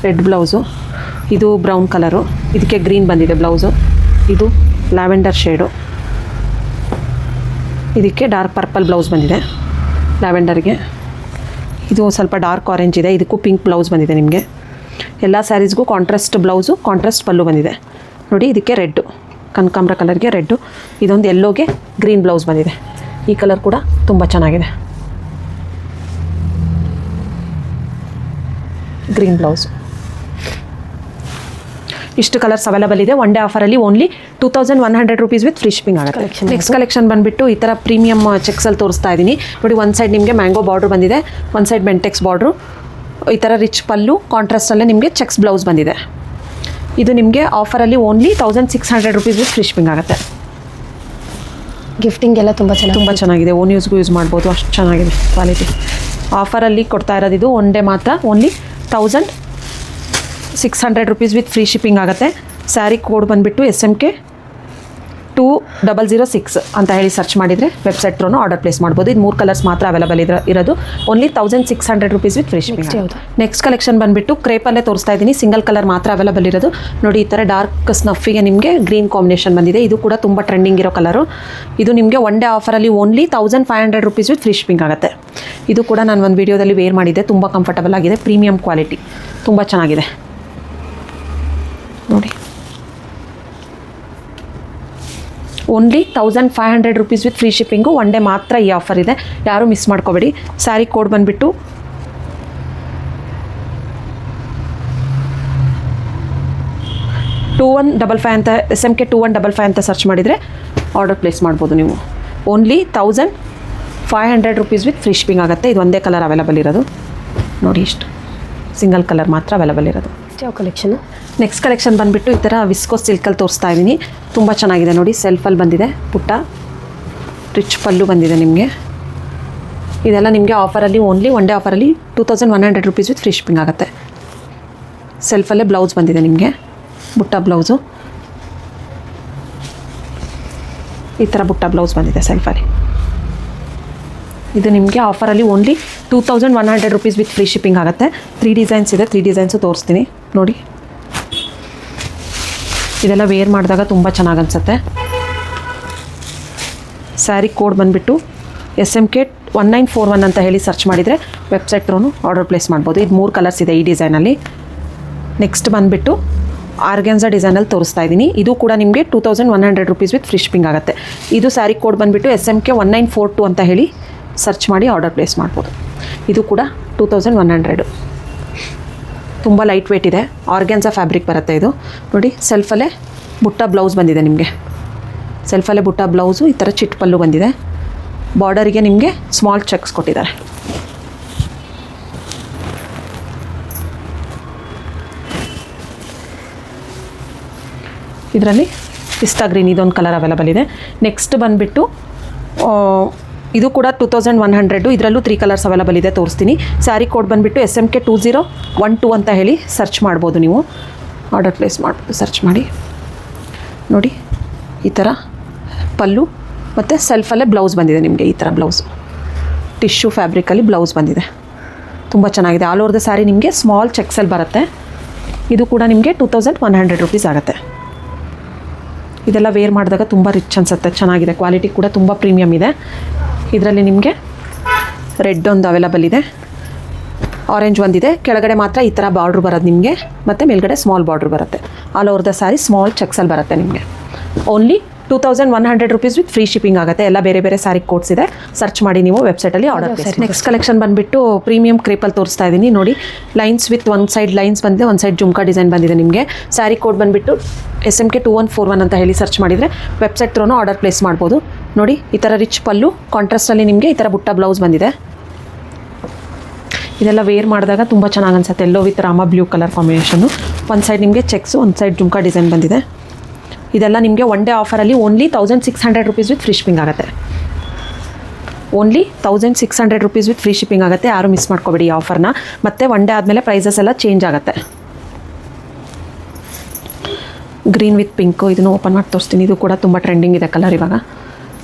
ರೆಡ್ ಬ್ಲೌಸು. ಇದು ಬ್ರೌನ್ ಕಲರು, ಇದಕ್ಕೆ ಗ್ರೀನ್ ಬಂದಿದೆ ಬ್ಲೌಸು. ಇದು ಲ್ಯಾವೆಂಡರ್ ಶೇಡು, ಇದಕ್ಕೆ ಡಾರ್ಕ್ ಪರ್ಪಲ್ ಬ್ಲೌಸ್ ಬಂದಿದೆ ಲ್ಯಾವೆಂಡರ್ಗೆ. ಇದು ಸ್ವಲ್ಪ ಡಾರ್ಕ್ ಆರೆಂಜ್ ಇದೆ, ಇದಕ್ಕೂ ಪಿಂಕ್ ಬ್ಲೌಸ್ ಬಂದಿದೆ ನಿಮಗೆ. ಎಲ್ಲ ಸ್ಯಾರೀಸ್ಗೂ ಕಾಂಟ್ರಾಸ್ಟ್ ಬ್ಲೌಸು, ಕಾಂಟ್ರಾಸ್ಟ್ ಪಲ್ಲು ಬಂದಿದೆ. ನೋಡಿ ಇದಕ್ಕೆ ರೆಡ್ಡು, ಕನಕಾಂಬರ ಕಲರ್ಗೆ ರೆಡ್ಡು. ಇದೊಂದು ಯೆಲ್ಲೋಗೆ ಗ್ರೀನ್ ಬ್ಲೌಸ್ ಬಂದಿದೆ. ಈ ಕಲರ್ ಕೂಡ ತುಂಬ ಚೆನ್ನಾಗಿದೆ. Green blouse. ಇಷ್ಟು ಕಲರ್ಸ್ ಅವೈಲಬಲ್ ಇದೆ. ಒನ್ ಡೇ ಆಫರಲ್ಲಿ only 2100 rupees with free shipping ಆಗುತ್ತೆ. ನೆಕ್ಸ್ಟ್ ಕಲೆಕ್ಷನ್ ಬಂದುಬಿಟ್ಟು ಈ ಥರ ಪ್ರೀಮಿಯಮ್ ಚೆಕ್ಸಲ್ಲಿ ತೋರಿಸ್ತಾ ಇದ್ದೀನಿ ನೋಡಿ. ಒಂದು ಸೈಡ್ ನಿಮಗೆ ಮ್ಯಾಂಗೋ ಬಾರ್ಡ್ರ್ ಬಂದಿದೆ, ಒಂದು ಸೈಡ್ ಬೆಂಟೆಕ್ಸ್ ಬಾರ್ಡ್ರು, ಈ ಥರ ರಿಚ್ ಪಲ್ಲು, ಕಾಂಟ್ರಾಸ್ಟಲ್ಲೇ ನಿಮಗೆ ಚೆಕ್ಸ್ ಬ್ಲೌಸ್ ಬಂದಿದೆ. ಇದು ನಿಮಗೆ ಆಫರಲ್ಲಿ only 1600 rupees with free shipping ಆಗುತ್ತೆ. ಗಿಫ್ಟಿಂಗ್ ಎಲ್ಲ ತುಂಬ ಚೆನ್ನಾಗಿದೆ. ಓನ್ ಯೂಸ್ಗೂ ಯೂಸ್ ಮಾಡ್ಬೋದು, ಅಷ್ಟು ಚೆನ್ನಾಗಿದೆ ಕ್ವಾಲಿಟಿ. ಆಫರಲ್ಲಿ ಕೊಡ್ತಾ ಇರೋದು ಇದು ಒನ್ ಡೇ ಮಾತ್ರ. Only 1600 rupees with free shipping ಆಗುತ್ತೆ. ಸ್ಯಾರಿ ಕೋಡ್ ಬಂದುಬಿಟ್ಟು SMK 2006 ಅಂತ ಹೇಳಿ ಸರ್ಚ್ ಮಾಡಿದರೆ ವೆಬ್ಸೈಟ್ ಥ್ರೂ ಆರ್ಡರ್ ಪ್ಲೇಸ್ ಮಾಡ್ಬೋದು. ಇದು 3 ಕಲರ್ಸ್ ಮಾತ್ರ ಅವೈಲಬಲ್ ಇರೋದು. Only 1600 rupees with free shipping. Next collection ಬಂದುಬಿಟ್ಟು ಕ್ರೇಪಲ್ಲೇ ತೋರಿಸ್ತಾ ಇದ್ದೀನಿ. ಸಿಂಗಲ್ ಕಲರ್ ಮಾತ್ರ ಅವೈಲಬಲ್ ಇರೋದು ನೋಡಿ. ಈ ಥರ ಡಾರ್ಕ್ ಸ್ನಫಿಗೆ ನಿಮಗೆ ಗ್ರೀನ್ ಕಾಂಬಿನೇಷನ್ ಬಂದಿದೆ. ಇದು ಕೂಡ ತುಂಬ ಟ್ರೆಂಡಿಂಗ್ ಇರೋ ಕಲರು. ಇದು ನಿಮಗೆ ಒನ್ ಡೇ ಆಫರಲ್ಲಿ only 1500 rupees with free shipping ಆಗುತ್ತೆ. ಇದು ಕೂಡ ನಾನು ಒಂದು ವೀಡಿಯೋದಲ್ಲಿ ವೇರ್ ಮಾಡಿದ್ದೆ. ತುಂಬ ಕಂಫರ್ಟಬಲ್ ಆಗಿದೆ, ಪ್ರೀಮಿಯಂ ಕ್ವಾಲಿಟಿ, ತುಂಬ ಚೆನ್ನಾಗಿದೆ ನೋಡಿ. Only 1500 rupees with free shipping. One day ಮಾತ್ರ ಈ ಆಫರ್ ಇದೆ, ಯಾರೂ ಮಿಸ್ ಮಾಡ್ಕೋಬೇಡಿ. ಸ್ಯಾರಿ ಕೋಡ್ ಬಂದುಬಿಟ್ಟು 2155 ಅಂತ, SMK 2155 ಅಂತ ಸರ್ಚ್ ಮಾಡಿದರೆ ಆರ್ಡರ್ ಪ್ಲೇಸ್ ಮಾಡ್ಬೋದು ನೀವು. Only 1500 rupees with free shipping ಆಗುತ್ತೆ. ಇದು ಒಂದೇ ಕಲರ್ ಅವೈಲಬಲ್ ಇರೋದು ನೋಡಿ. ಇಷ್ಟು ಸಿಂಗಲ್ ಕಲರ್ ಮಾತ್ರ ಅವೈಲಬಲ್ ಇರೋದು. ಯಾವ ಕಲೆಕ್ಷನ್? ನೆಕ್ಸ್ಟ್ ಕಲೆಕ್ಷನ್ ಬಂದುಬಿಟ್ಟು ಈ ಥರ ವಿಸ್ಕೋಸ್ ಸಿಲ್ಕಲ್ಲಿ ತೋರಿಸ್ತಾ ಇದ್ದೀನಿ. ತುಂಬ ಚೆನ್ನಾಗಿದೆ ನೋಡಿ. ಸೆಲ್ಫಲ್ಲಿ ಬಂದಿದೆ, ಪುಟ್ಟ ರಿಚ್ ಪಲ್ಲು ಬಂದಿದೆ ನಿಮಗೆ. ಇದೆಲ್ಲ ನಿಮಗೆ ಆಫರಲ್ಲಿ ಓನ್ಲಿ ಒನ್ ಡೇ ಆಫರಲ್ಲಿ 2100 ರುಪೀಸ್ ವಿತ್ ಫ್ರೀ ಶಿಪ್ಪಿಂಗ್ ಆಗುತ್ತೆ. ಸೆಲ್ಫಲ್ಲೇ ಬ್ಲೌಸ್ ಬಂದಿದೆ ನಿಮಗೆ, ಬುಟ್ಟ ಬ್ಲೌಸು. ಈ ಥರ ಬುಟ್ಟ ಬ್ಲೌಸ್ ಬಂದಿದೆ ಸೆಲ್ಫಲ್ಲಿ. ಇದು ನಿಮಗೆ ಆಫರಲ್ಲಿ only 2100 rupees with free shipping ಆಗುತ್ತೆ. 3 ಡಿಸೈನ್ಸ್ ಇದೆ, 3 ಡಿಸೈನ್ಸು ತೋರಿಸ್ತೀನಿ ನೋಡಿ. ಇದೆಲ್ಲ ವೇರ್ ಮಾಡಿದಾಗ ತುಂಬ ಚೆನ್ನಾಗಿ ಅನಿಸುತ್ತೆ. ಸ್ಯಾರಿ ಕೋಡ್ ಬಂದುಬಿಟ್ಟು SMK 1941 ಅಂತ ಹೇಳಿ ಸರ್ಚ್ ಮಾಡಿದರೆ ವೆಬ್ಸೈಟ್ ಥ್ರೂ ಆರ್ಡರ್ ಪ್ಲೇಸ್ ಮಾಡ್ಬೋದು. ಇದು 3 ಕಲರ್ಸ್ ಇದೆ ಈ ಡಿಸೈನಲ್ಲಿ. ನೆಕ್ಸ್ಟ್ ಬಂದುಬಿಟ್ಟು ಆರ್ಗ್ಯಾನ್ಸಾ ಡಿಸೈನಲ್ಲಿ ತೋರಿಸ್ತಾ ಇದ್ದೀನಿ. ಇದು ಕೂಡ ನಿಮಗೆ 2100 ರುಪೀಸ್ ವಿತ್ ಫ್ರೀ ಶಿಪ್ಪಿಂಗ್ ಆಗುತ್ತೆ. ಇದು ಸ್ಯಾರಿ ಕೋಡ್ ಬಂದುಬಿಟ್ಟು SMK 1942 ಅಂತ ಹೇಳಿ ಸರ್ಚ್ ಮಾಡಿ ಆರ್ಡರ್ ಪ್ಲೇಸ್ ಮಾಡ್ಬೋದು. ಇದು ಕೂಡ 2100. ತುಂಬ ಲೈಟ್ ವೇಟ್ ಇದೆ, ಆರ್ಗ್ಯಾನ್ಸಾ ಫ್ಯಾಬ್ರಿಕ್ ಬರುತ್ತೆ ಇದು ನೋಡಿ. ಸೆಲ್ಫಲ್ಲೇ ಬುಟ್ಟ ಬ್ಲೌಸ್ ಬಂದಿದೆ ನಿಮಗೆ. ಸೆಲ್ಫಲ್ಲೇ ಬುಟ್ಟ ಬ್ಲೌಸು, ಈ ಥರ ಚಿಟ್ ಪಲ್ಲು ಬಂದಿದೆ. ಬಾರ್ಡರಿಗೆ ನಿಮಗೆ ಸ್ಮಾಲ್ ಚೆಕ್ಸ್ ಕೊಟ್ಟಿದ್ದಾರೆ. ಇದರಲ್ಲಿ ಪಿಸ್ತಾ ಗ್ರೀನ್ ಇದೊಂದು ಕಲರ್ ಅವೈಲಬಲ್ ಇದೆ. ನೆಕ್ಸ್ಟ್ ಬಂದುಬಿಟ್ಟು ಇದು ಕೂಡ 2100. ಇದರಲ್ಲೂ 3 ಕಲರ್ಸ್ ಅವೈಲಬಲ್ ಇದೆ, ತೋರಿಸ್ತೀನಿ. ಸ್ಯಾರಿ ಕೋಡ್ ಬಂದುಬಿಟ್ಟು SMK 2012 ಅಂತ ಹೇಳಿ ಸರ್ಚ್ ಮಾಡ್ಬೋದು ನೀವು. ಆರ್ಡರ್ ಪ್ಲೇಸ್ ಮಾಡ್ಬೋದು ಸರ್ಚ್ ಮಾಡಿ ನೋಡಿ. ಈ ಥರ ಪಲ್ಲು ಮತ್ತು ಸೆಲ್ಫಲ್ಲೇ ಬ್ಲೌಸ್ ಬಂದಿದೆ ನಿಮಗೆ. ಈ ಥರ ಬ್ಲೌಸು ಟಿಶ್ಯೂ ಫ್ಯಾಬ್ರಿಕಲ್ಲಿ ಬ್ಲೌಸ್ ಬಂದಿದೆ, ತುಂಬ ಚೆನ್ನಾಗಿದೆ. ಆಲ್ ಓವರ್ ದ ಸ್ಯಾರಿ ನಿಮಗೆ ಸ್ಮಾಲ್ ಚೆಕ್ಸಲ್ಲಿ ಬರುತ್ತೆ. ಇದು ಕೂಡ ನಿಮಗೆ 2100 ರುಪೀಸ್ ಆಗುತ್ತೆ. ಇದೆಲ್ಲ ವೇರ್ ಮಾಡಿದಾಗ ತುಂಬ ರಿಚ್ ಅನಿಸುತ್ತೆ, ಚೆನ್ನಾಗಿದೆ. ಕ್ವಾಲಿಟಿ ಕೂಡ ತುಂಬ ಪ್ರೀಮಿಯಮ್ ಇದೆ. ಇದರಲ್ಲಿ ನಿಮಗೆ ರೆಡ್ ಒಂದು ಅವೈಲಬಲ್ ಇದೆ, ಆರೆಂಜ್ ಒಂದಿದೆ. ಕೆಳಗಡೆ ಮಾತ್ರ ಈ ಥರ ಬಾರ್ಡ್ರ್ ಬರೋದು ನಿಮಗೆ, ಮತ್ತು ಮೇಲ್ಗಡೆ ಸ್ಮಾಲ್ ಬಾರ್ಡ್ರ್ ಬರುತ್ತೆ. All over the sari small ಚೆಕ್ಸಲ್ಲಿ ಬರುತ್ತೆ ನಿಮಗೆ. Only 2100 rupees with free shipping ಆಗುತ್ತೆ. ಎಲ್ಲ ಬೇರೆ ಬೇರೆ ಸ್ಯಾರಿ ಕೋಡ್ಸ್ ಇದೆ, ಸರ್ಚ್ ಮಾಡಿ ನೀವು ವೆಬ್ಸೈಟಲ್ಲಿ ಆರ್ಡರ್ ಪ್ಲೇಸ್. ನೆಕ್ಸ್ಟ್ ಕಲೆಕ್ಷನ್ ಬಂದುಬಿಟ್ಟು ಪ್ರೀಮಿಯಂ ಕ್ರೇಪಲ್ಲಿ ತೋರಿಸ್ತಾ ಇದ್ದೀನಿ ನೋಡಿ. ಲೈನ್ಸ್ ವಿತ್ ಒಂದು ಸೈಡ್ ಲೈನ್ಸ್ ಬಂದಿದೆ, ಒಂದು ಸೈಡ್ ಜುಮ್ಕಾ ಡಿಸೈನ್ ಬಂದಿದೆ ನಿಮಗೆ. ಸ್ಯಾರಿ ಕೋಡ್ ಬಂದುಬಿಟ್ಟು SMK 2141 ಅಂತ ಹೇಳಿ ಸರ್ಚ್ ಮಾಡಿದರೆ ವೆಬ್ಸೈಟ್ ಥ್ರೂ ಆರ್ಡರ್ ಪ್ಲೇಸ್ ಮಾಡ್ಬೋದು ನೋಡಿ. ಈ ಥರ ರಿಚ್ ಪಲ್ಲು, ಕಾಂಟ್ರಾಸ್ಟಲ್ಲಿ ನಿಮಗೆ ಈ ಥರ ಬುಟ್ಟ ಬ್ಲೌಸ್ ಬಂದಿದೆ. ಇದೆಲ್ಲ ವೇರ್ ಮಾಡಿದಾಗ ತುಂಬ ಚೆನ್ನಾಗಿ ಅನಿಸುತ್ತೆ. Yellow with Rama blue colour ಕಾಂಬಿನೇಷನ್ನು. ಒಂದು ಸೈಡ್ ನಿಮಗೆ ಚೆಕ್ಸು, ಒಂದು ಸೈಡ್ ಜುಮ್ಕಾ ಡಿಸೈನ್ ಬಂದಿದೆ. ಇದೆಲ್ಲ ನಿಮಗೆ ಒನ್ ಡೇ ಆಫರಲ್ಲಿ only 1600 rupees with free shipping ಆಗುತ್ತೆ. Only 1600 rupees with free shipping ಆಗುತ್ತೆ. ಯಾರು ಮಿಸ್ ಮಾಡ್ಕೋಬೇಡಿ ಈ ಆಫರ್ನ. ಮತ್ತು ಒನ್ ಡೇ ಆದಮೇಲೆ ಪ್ರೈಸಸ್ ಎಲ್ಲ ಚೇಂಜ್ ಆಗುತ್ತೆ. ಗ್ರೀನ್ ವಿತ್ ಪಿಂಕು, ಇದನ್ನು ಓಪನ್ ಮಾಡಿ ತೋರಿಸ್ತೀನಿ. ಇದು ಕೂಡ ತುಂಬ ಟ್ರೆಂಡಿಂಗ್ ಇದೆ ಕಲರ್ ಇವಾಗ.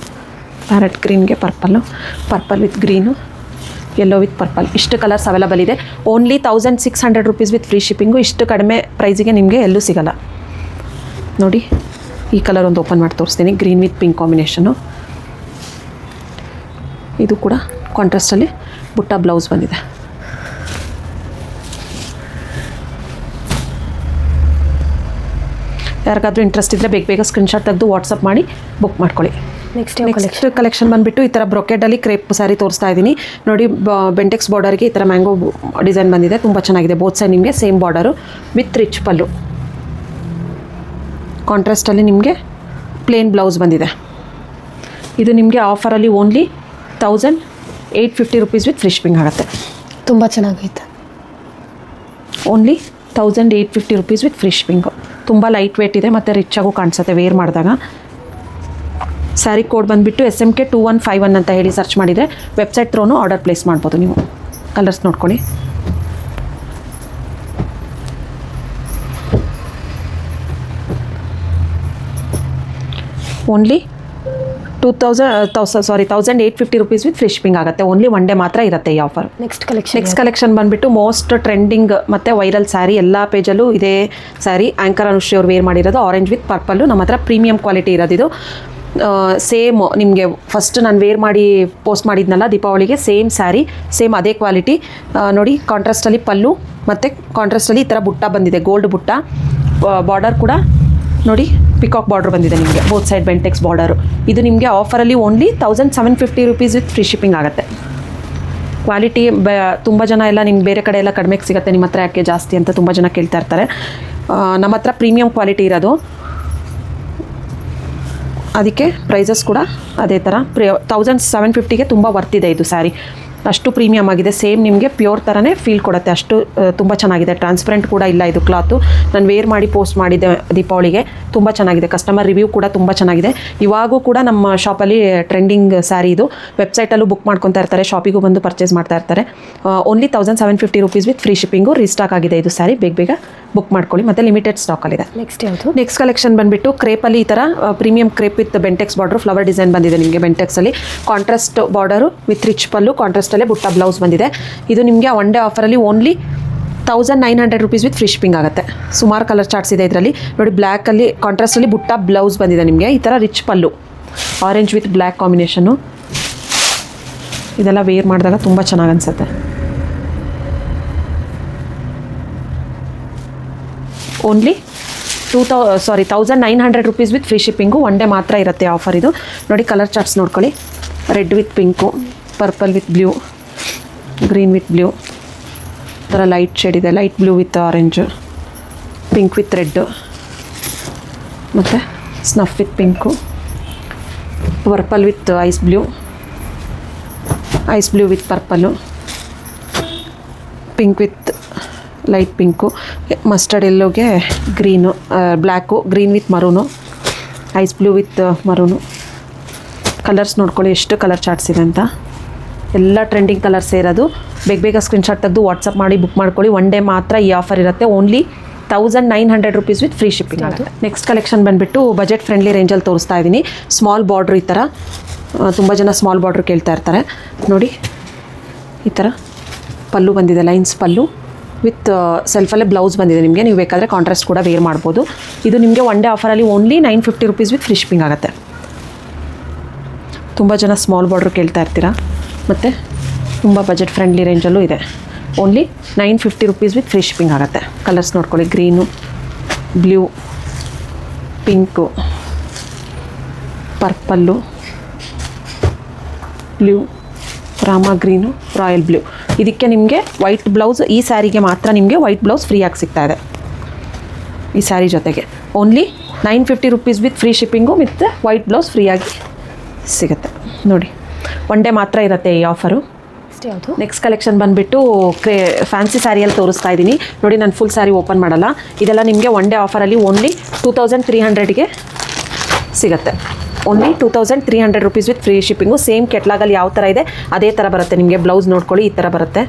ಪ್ಯಾರೆಟ್ ಗ್ರೀನ್ಗೆ purple, purple with green, yellow with purple, ಇಷ್ಟು ಕಲರ್ಸ್ ಅವೈಲಬಲ್ ಇದೆ. Only 1600 rupees with free shipping. ಇಷ್ಟು ಕಡಿಮೆ ಪ್ರೈಸಿಗೆ ನಿಮಗೆ ಎಲ್ಲೂ ಸಿಗೋಲ್ಲ ನೋಡಿ. ಈ ಕಲರ್ ಒಂದು ಓಪನ್ ಮಾಡಿ ತೋರಿಸ್ತೀನಿ, ಗ್ರೀನ್ ವಿತ್ ಪಿಂಕ್ ಕಾಂಬಿನೇಷನ್ನು. ಇದು ಕೂಡ ಕಾಂಟ್ರಾಸ್ಟಲ್ಲಿ ಬುಟ್ಟ ಬ್ಲೌಸ್ ಬಂದಿದೆ. ಯಾರಿಗಾದ್ರೂ ಇಂಟ್ರೆಸ್ಟ್ ಇದ್ದರೆ ಬೇಗ ಬೇಗ ಸ್ಕ್ರೀನ್ಶಾಟ್ ತೆಗೆದು ವಾಟ್ಸಪ್ ಮಾಡಿ ಬುಕ್ ಮಾಡ್ಕೊಳ್ಳಿ. ನೆಕ್ಸ್ಟ್ ಯಾವ ಕಲೆಕ್ಷನ್ ನೆಕ್ಸ್ಟ್ ಕಲೆಕ್ಷನ್ ಬಂದುಬಿಟ್ಟು ಈ ಥರ ಬ್ರೊಕೆಡಲ್ಲಿ ಕ್ರೇಪ್ ಸ್ಯಾರಿ ತೋರಿಸ್ತಾ ಇದ್ದೀನಿ ನೋಡಿ. ಬೆಂಟೆಕ್ಸ್ ಬಾರ್ಡರ್ಗೆ ಈ ಥರ ಮ್ಯಾಂಗೋ ಡಿಸೈನ್ ಬಂದಿದೆ, ತುಂಬ ಚೆನ್ನಾಗಿದೆ. ಬೋತ್ ಸೈಡ್ ನಿಮಗೆ ಸೇಮ್ ಬಾರ್ಡರು ವಿತ್ ರಿಚ್ ಪಲ್ಲು. ಕಾಂಟ್ರಾಸ್ಟಲ್ಲಿ ನಿಮಗೆ ಪ್ಲೇನ್ ಬ್ಲೌಸ್ ಬಂದಿದೆ. ಇದು ನಿಮಗೆ ಆಫರಲ್ಲಿ only 1850 rupees with free shipping ಆಗುತ್ತೆ. ತುಂಬ ಚೆನ್ನಾಗೈತೆ. Only 1850 rupees with free shipping. ತುಂಬ ಲೈಟ್ ವೇಟ್ ಇದೆ ಮತ್ತು ರಿಚಾಗೂ ಕಾಣಿಸುತ್ತೆ ವೇರ್ ಮಾಡಿದಾಗ. ಸ್ಯಾರಿ ಕೋಡ್ ಬಂದುಬಿಟ್ಟು SMK 2151 ಅಂತ ಹೇಳಿ ಸರ್ಚ್ ಮಾಡಿದರೆ ವೆಬ್ಸೈಟ್ ಥ್ರೋನು ಆರ್ಡರ್ ಪ್ಲೇಸ್ ಮಾಡ್ಬೋದು ನೀವು. ಕಲರ್ಸ್ ನೋಡ್ಕೊಳ್ಳಿ. Only 1850 rupees with free shipping ಆಗುತ್ತೆ. ಓನ್ಲಿ ಒನ್ ಡೇ ಮಾತ್ರ ಇರುತ್ತೆ ಈ ಆಫರ್. ನೆಕ್ಸ್ಟ್ ಕಲೆಕ್ಷನ್ ಬಂದುಬಿಟ್ಟು ಮೋಸ್ಟ್ ಟ್ರೆಂಡಿಂಗ್ ಮತ್ತು ವೈರಲ್ ಸ್ಯಾರಿ, ಎಲ್ಲ ಪೇಜಲ್ಲೂ ಇದೇ ಸ್ಯಾರಿ. ಆ್ಯಂಕರ್ ಅನುಶ್ರೀ ಅವ್ರು ವೇರ್ ಮಾಡಿರೋದು ಆರೆಂಜ್ ವಿತ್ ಪರ್ಪಲ್ಲು. ನಮ್ಮ ಹತ್ರ ಪ್ರೀಮಿಯಂ ಕ್ವಾಲಿಟಿ ಇರೋದಿದು. ಸೇಮ್ ನಿಮಗೆ ಫಸ್ಟ್ ನಾನು ವೇರ್ ಮಾಡಿ ಪೋಸ್ಟ್ ಮಾಡಿದ್ನಲ್ಲ ದೀಪಾವಳಿಗೆ, ಸೇಮ್ ಸ್ಯಾರಿ, ಸೇಮ್ ಅದೇ ಕ್ವಾಲಿಟಿ ನೋಡಿ. ಕಾಂಟ್ರಾಸ್ಟಲ್ಲಿ ಪಲ್ಲು ಮತ್ತು ಕಾಂಟ್ರಾಸ್ಟಲ್ಲಿ ಈ ಥರ ಬುಟ್ಟ ಬಂದಿದೆ, ಗೋಲ್ಡ್ ಬುಟ್ಟ. ಬಾರ್ಡರ್ ಕೂಡ ನೋಡಿ ಪಿಕಾಕ್ ಬಾರ್ಡರ್ ಬಂದಿದೆ ನಿಮಗೆ, ಬೋತ್ ಸೈಡ್ ಬೆಂಟೆಕ್ಸ್ ಬಾರ್ಡರು. ಇದು ನಿಮಗೆ ಆಫರಲ್ಲಿ only 1750 rupees with free shipping ಆಗುತ್ತೆ. ಕ್ವಾಲಿಟಿ ತುಂಬ ಜನ ಎಲ್ಲ ನಿಮ್ಗೆ ಬೇರೆ ಕಡೆ ಎಲ್ಲ ಕಡಿಮೆಗೆ ಸಿಗುತ್ತೆ, ನಿಮ್ಮ ಹತ್ರ ಯಾಕೆ ಜಾಸ್ತಿ ಅಂತ ತುಂಬ ಜನ ಕೇಳ್ತಾ ಇರ್ತಾರೆ. ನಮ್ಮ ಹತ್ರ ಪ್ರೀಮಿಯಂ ಕ್ವಾಲಿಟಿ ಇರೋದು, ಅದಕ್ಕೆ ಪ್ರೈಸಸ್ ಕೂಡ ಅದೇ ಥರ 1750ಗೆ ತುಂಬ ವರ್ತಿದೆ ಇದು ಸ್ಯಾರಿ. ಅಷ್ಟು ಪ್ರೀಮಿಯಮ್ ಆಗಿದೆ. ಸೇಮ್ ನಿಮಗೆ ಪ್ಯೂರ್ ಥರನೇ ಫೀಲ್ ಕೊಡುತ್ತೆ, ಅಷ್ಟು ತುಂಬ ಚೆನ್ನಾಗಿದೆ. ಟ್ರಾನ್ಸ್ಪರೆಂಟ್ ಕೂಡ ಇಲ್ಲ ಇದು ಕ್ಲಾತು. ನಾನು ವೇರ್ ಮಾಡಿ ಪೋಸ್ಟ್ ಮಾಡಿದ್ದೆ ದೀಪಾವಳಿಗೆ, ತುಂಬ ಚೆನ್ನಾಗಿದೆ. ಕಸ್ಟಮರ್ ರಿವ್ಯೂ ಕೂಡ ತುಂಬ ಚೆನ್ನಾಗಿದೆ. ಇವಾಗೂ ಕೂಡ ನಮ್ಮ ಶಾಪಲ್ಲಿ ಟ್ರೆಂಡಿಂಗ್ ಸ್ಯಾರಿ ಇದು. ವೆಬ್ಸೈಟಲ್ಲೂ ಬುಕ್ ಮಾಡ್ಕೊತಾ ಇರ್ತಾರೆ, ಶಾಪಿಗೂ ಬಂದು ಪರ್ಚೇಸ್ ಮಾಡ್ತಾ ಇರ್ತಾರೆ. Only 1750 rupees with free shipping. Restock ಆಗಿದೆ ಇದು ಸ್ಯಾರಿ, ಬೇಗ ಬುಕ್ ಮಾಡ್ಕೊಳ್ಳಿ. ಮತ್ತು ಲಿಮಿಟೆಡ್ ಸ್ಟಾಕಲ್ಲಿದೆ. ನೆಕ್ಸ್ಟ್ ಕಲೆಕ್ಷನ್ ಬಂದುಬಿಟ್ಟು ಕ್ರೇಪಲ್ಲಿ ಈ ಥರ premium crepe with Bentex border flower design ಬಂದಿದೆ ನಿಮಗೆ. ಬೆಂಟೆಕ್ಸಲ್ಲಿ ಕಾಂಟ್ರಾಸ್ಟ್ ಬಾರ್ಡರು ವಿತ್ ರಿಚ್ ಪಲ್ಲು, ಕಾಂಟ್ರಾಸ್ಟಲ್ಲೇ ಬುಟ್ಟ ಬ್ಲೌಸ್ ಬಂದಿದೆ. ಇದು ನಿಮಗೆ ಒನ್ ಡೇ ಆಫರಲ್ಲಿ only 1900 rupees with free shipping ಆಗುತ್ತೆ. ಸುಮಾರು ಕಲರ್ ಚಾರ್ಟ್ಸ್ ಇದೆ ಇದರಲ್ಲಿ ನೋಡಿ. ಬ್ಲ್ಯಾಕಲ್ಲಿ ಕಾಂಟ್ರಾಸ್ಟಲ್ಲಿ ಬುಟ್ಟ ಬ್ಲೌಸ್ ಬಂದಿದೆ ನಿಮಗೆ. ಈ ಥರ ರಿಚ್ ಪಲ್ಲು, ಆರೆಂಜ್ ವಿತ್ ಬ್ಲ್ಯಾಕ್ ಕಾಂಬಿನೇಷನ್ನು. ಇದೆಲ್ಲ ವೇರ್ ಮಾಡಿದಾಗ ತುಂಬ ಚೆನ್ನಾಗಿ ಅನಿಸುತ್ತೆ. Only 1900 rupees with free shipping. One day ಮಾತ್ರ ಇರುತ್ತೆ ಆಫರ್ ಇದು. ನೋಡಿ ಕಲರ್ ಚಾರ್ಟ್ಸ್ ನೋಡ್ಕೊಳ್ಳಿ. Red with pink, purple with blue, green with blue, ಥರ ಲೈಟ್ ಶೇಡ್ ಇದೆ. Light blue with orange, pink with red, ಮತ್ತು snuff with pink, purple with ice blue with purple, pink with light pink, mustard ಎಲ್ಲೋಗೆ green, black, green with ಮರೂನು, ice blue with ಮರೂನು. Colours ನೋಡ್ಕೊಳ್ಳಿ ಎಷ್ಟು colour charts ಇದೆ ಅಂತ. ಎಲ್ಲ trending colours ಇರೋದು. ಬೇಗ screenshot ತೆಗೆದು ವಾಟ್ಸಪ್ ಮಾಡಿ ಬುಕ್ ಮಾಡ್ಕೊಳ್ಳಿ. ಒನ್ ಡೇ ಮಾತ್ರ ಈ ಆಫರ್ ಇರುತ್ತೆ. Only 1900 rupees with free shipping ಆಗುತ್ತೆ. ನೆಕ್ಸ್ಟ್ ಕಲೆಕ್ಷನ್ ಬಂದುಬಿಟ್ಟು ಬಜೆಟ್ ಫ್ರೆಂಡ್ಲಿ ರೇಂಜಲ್ಲಿ ತೋರಿಸ್ತಾ ಇದ್ದೀನಿ. ಸ್ಮಾಲ್ ಬಾರ್ಡ್ರ್ ಈ ಥರ, ತುಂಬ ಜನ ಸ್ಮಾಲ್ ಬಾರ್ಡ್ರ್ ಕೇಳ್ತಾ ಇರ್ತಾರೆ ನೋಡಿ. ಈ ಥರ ಪಲ್ಲು ಬಂದಿದೆ, ಲೈನ್ಸ್ ಪಲ್ಲು ವಿತ್ ಸೆಲ್ಫಲ್ಲೇ ಬ್ಲೌಸ್ ಬಂದಿದೆ ನಿಮಗೆ. ನೀವು ಬೇಕಾದರೆ ಕಾಂಟ್ರಾಸ್ಟ್ ಕೂಡ ವೇರ್ ಮಾಡ್ಬೋದು. ಇದು ನಿಮಗೆ ಒನ್ ಡೇ ಆಫರಲ್ಲಿ only 950 rupees with free shipping ಆಗುತ್ತೆ. ತುಂಬ ಜನ ಸ್ಮಾಲ್ ಬಾರ್ಡ್ರ್ ಕೇಳ್ತಾ ಇರ್ತೀರಾ, ಮತ್ತು ತುಂಬ ಬಜೆಟ್ ಫ್ರೆಂಡ್ಲಿ ರೇಂಜಲ್ಲೂ ಇದೆ. Only 950 rupees with free shipping ಆಗುತ್ತೆ. ಕಲರ್ಸ್ ನೋಡ್ಕೊಳ್ಳಿ. Green, blue, pink, purple, blue, rama green, royal blue. ಇದಕ್ಕೆ ನಿಮಗೆ ವೈಟ್ ಬ್ಲೌಸ್, ಈ ಸ್ಯಾರಿಗೆ ಮಾತ್ರ ನಿಮಗೆ ವೈಟ್ ಬ್ಲೌಸ್ ಫ್ರೀಯಾಗಿ ಸಿಗ್ತಾ ಇದೆ ಈ ಸ್ಯಾರಿ ಜೊತೆಗೆ. Only 950 rupees with free shipping with white blouse ಫ್ರೀಯಾಗಿ ಸಿಗುತ್ತೆ ನೋಡಿ. ಒನ್ ಡೇ ಮಾತ್ರ ಇರುತ್ತೆ ಈ ಆಫರು. ನೆಕ್ಸ್ಟ್ ಕಲೆಕ್ಷನ್ ಬಂದುಬಿಟ್ಟು ಫ್ಯಾನ್ಸಿ ಸ್ಯಾರಿಯಲ್ಲಿ ತೋರಿಸ್ತಾ ಇದ್ದೀನಿ ನೋಡಿ. ನಾನು ಫುಲ್ ಸ್ಯಾರಿ ಓಪನ್ ಮಾಡಲ್ಲ. ಇದೆಲ್ಲ ನಿಮಗೆ ಒನ್ ಡೇ ಆಫರಲ್ಲಿ ಓನ್ಲಿ 2300ಗೆ ಸಿಗುತ್ತೆ. Only 2300 rupees with free shipping. Same ಕೆಟ್ಲಾಗಲ್ಲಿ ಯಾವ ಥರ ಇದೆ ಅದೇ ಥರ ಬರುತ್ತೆ ನಿಮಗೆ. ಬ್ಲೌಸ್ ನೋಡ್ಕೊಳ್ಳಿ, ಈ ಥರ ಬರುತ್ತೆ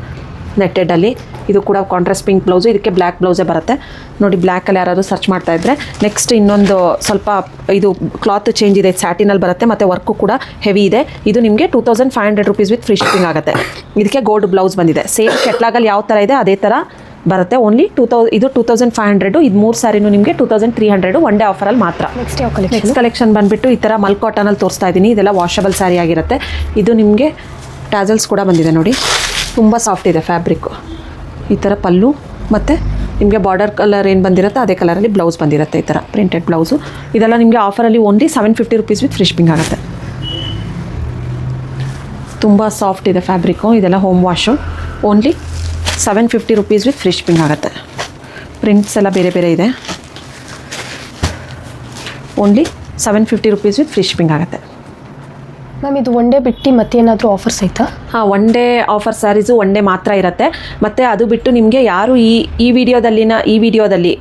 ನೆಟ್ಟೆಡಲ್ಲಿ. ಇದು ಕೂಡ ಕಾಂಟ್ರಾಸ್ಟ್ ಪಿಂಕ್ ಬ್ಲೌಸು, ಇದಕ್ಕೆ ಬ್ಲ್ಯಾಕ್ ಬ್ಲೌಸೇ ಬರುತ್ತೆ ನೋಡಿ. ಬ್ಲ್ಯಾಕಲ್ಲಿ ಯಾರಾದರೂ ಸರ್ಚ್ ಮಾಡ್ತಾ ಇದ್ದರೆ. ನೆಕ್ಸ್ಟ್ ಇನ್ನೊಂದು ಸ್ವಲ್ಪ ಇದು ಕ್ಲಾತ್ ಚೇಂಜ್ ಇದೆ, ಸ್ಯಾಟಿನಲ್ಲಿ ಬರುತ್ತೆ ಮತ್ತು ವರ್ಕು ಕೂಡ ಹೆವಿ ಇದೆ. ಇದು ನಿಮಗೆ 2500 ರುಪೀಸ್ ವಿತ್ ಫ್ರೀ ಶಿಪ್ಪಿಂಗ್ ಆಗುತ್ತೆ. ಇದಕ್ಕೆ ಗೋಲ್ಡ್ ಬ್ಲೌಸ್ ಬಂದಿದೆ. ಸೇಮ್ ಕೆಟ್ಲಾಗಲ್ಲಿ ಯಾವ ಥರ ಇದೆ ಅದೇ ಥರ ಬರುತ್ತೆ. ಓನ್ಲಿ 2500. ಇದು 3 ಸ್ಯಾರಿನೂ ನಿಮಗೆ 2300 ಒನ್ ಡೇ ಆಫರಲ್ಲಿ ಮಾತ್ರ. ನೆಕ್ಸ್ಟ್ ಕಲೆಕ್ಷನ್ ಬಂದುಬಿಟ್ಟು ಈ ಥರ ಮಲ್ ಕಾಟನಲ್ಲಿ ತೋರಿಸ್ತಾ ಇದ್ದೀನಿ. ಇದೆಲ್ಲ ವಾಷಬಲ್ ಸ್ಯಾರಿ ಆಗಿರುತ್ತೆ. ಇದು ನಿಮಗೆ ಟ್ಯಾಸಲ್ಸ್ ಕೂಡ ಬಂದಿದೆ ನೋಡಿ. ತುಂಬ ಸಾಫ್ಟ್ ಇದೆ ಫ್ಯಾಬ್ರಿಕ್ಕು. ಈ ಥರ ಪಲ್ಲು ಮತ್ತು ನಿಮಗೆ ಬಾರ್ಡರ್ ಕಲರ್ ಏನು ಬಂದಿರುತ್ತೆ ಅದೇ ಕಲರಲ್ಲಿ ಬ್ಲೌಸ್ ಬಂದಿರುತ್ತೆ. ಈ ಥರ ಪ್ರಿಂಟೆಡ್ ಬ್ಲೌಸು. ಇದೆಲ್ಲ ನಿಮಗೆ ಆಫರಲ್ಲಿ only 750 rupees with free shipping ಆಗುತ್ತೆ. ತುಂಬ ಸಾಫ್ಟ್ ಇದೆ ಫ್ಯಾಬ್ರಿಕ್ಕು. ಇದೆಲ್ಲ home wash. Only 750 rupees with free shipping ಆಗುತ್ತೆ. ಪ್ರಿಂಟ್ಸ್ ಎಲ್ಲ ಬೇರೆ ಬೇರೆ ಇದೆ. Only 750 rupees with free shipping ಆಗುತ್ತೆ. ಮ್ಯಾಮ್ ಇದು ಒನ್ ಡೇ ಬಿಟ್ಟು ಮತ್ತೇನಾದರೂ ಆಫರ್ಸ್ ಐತಾ? ಹಾಂ, one day offer saris one day ಮಾತ್ರ ಇರುತ್ತೆ. ಮತ್ತು ಅದು ಬಿಟ್ಟು ನಿಮಗೆ ಯಾರು ಈ ವಿಡಿಯೋದಲ್ಲಿ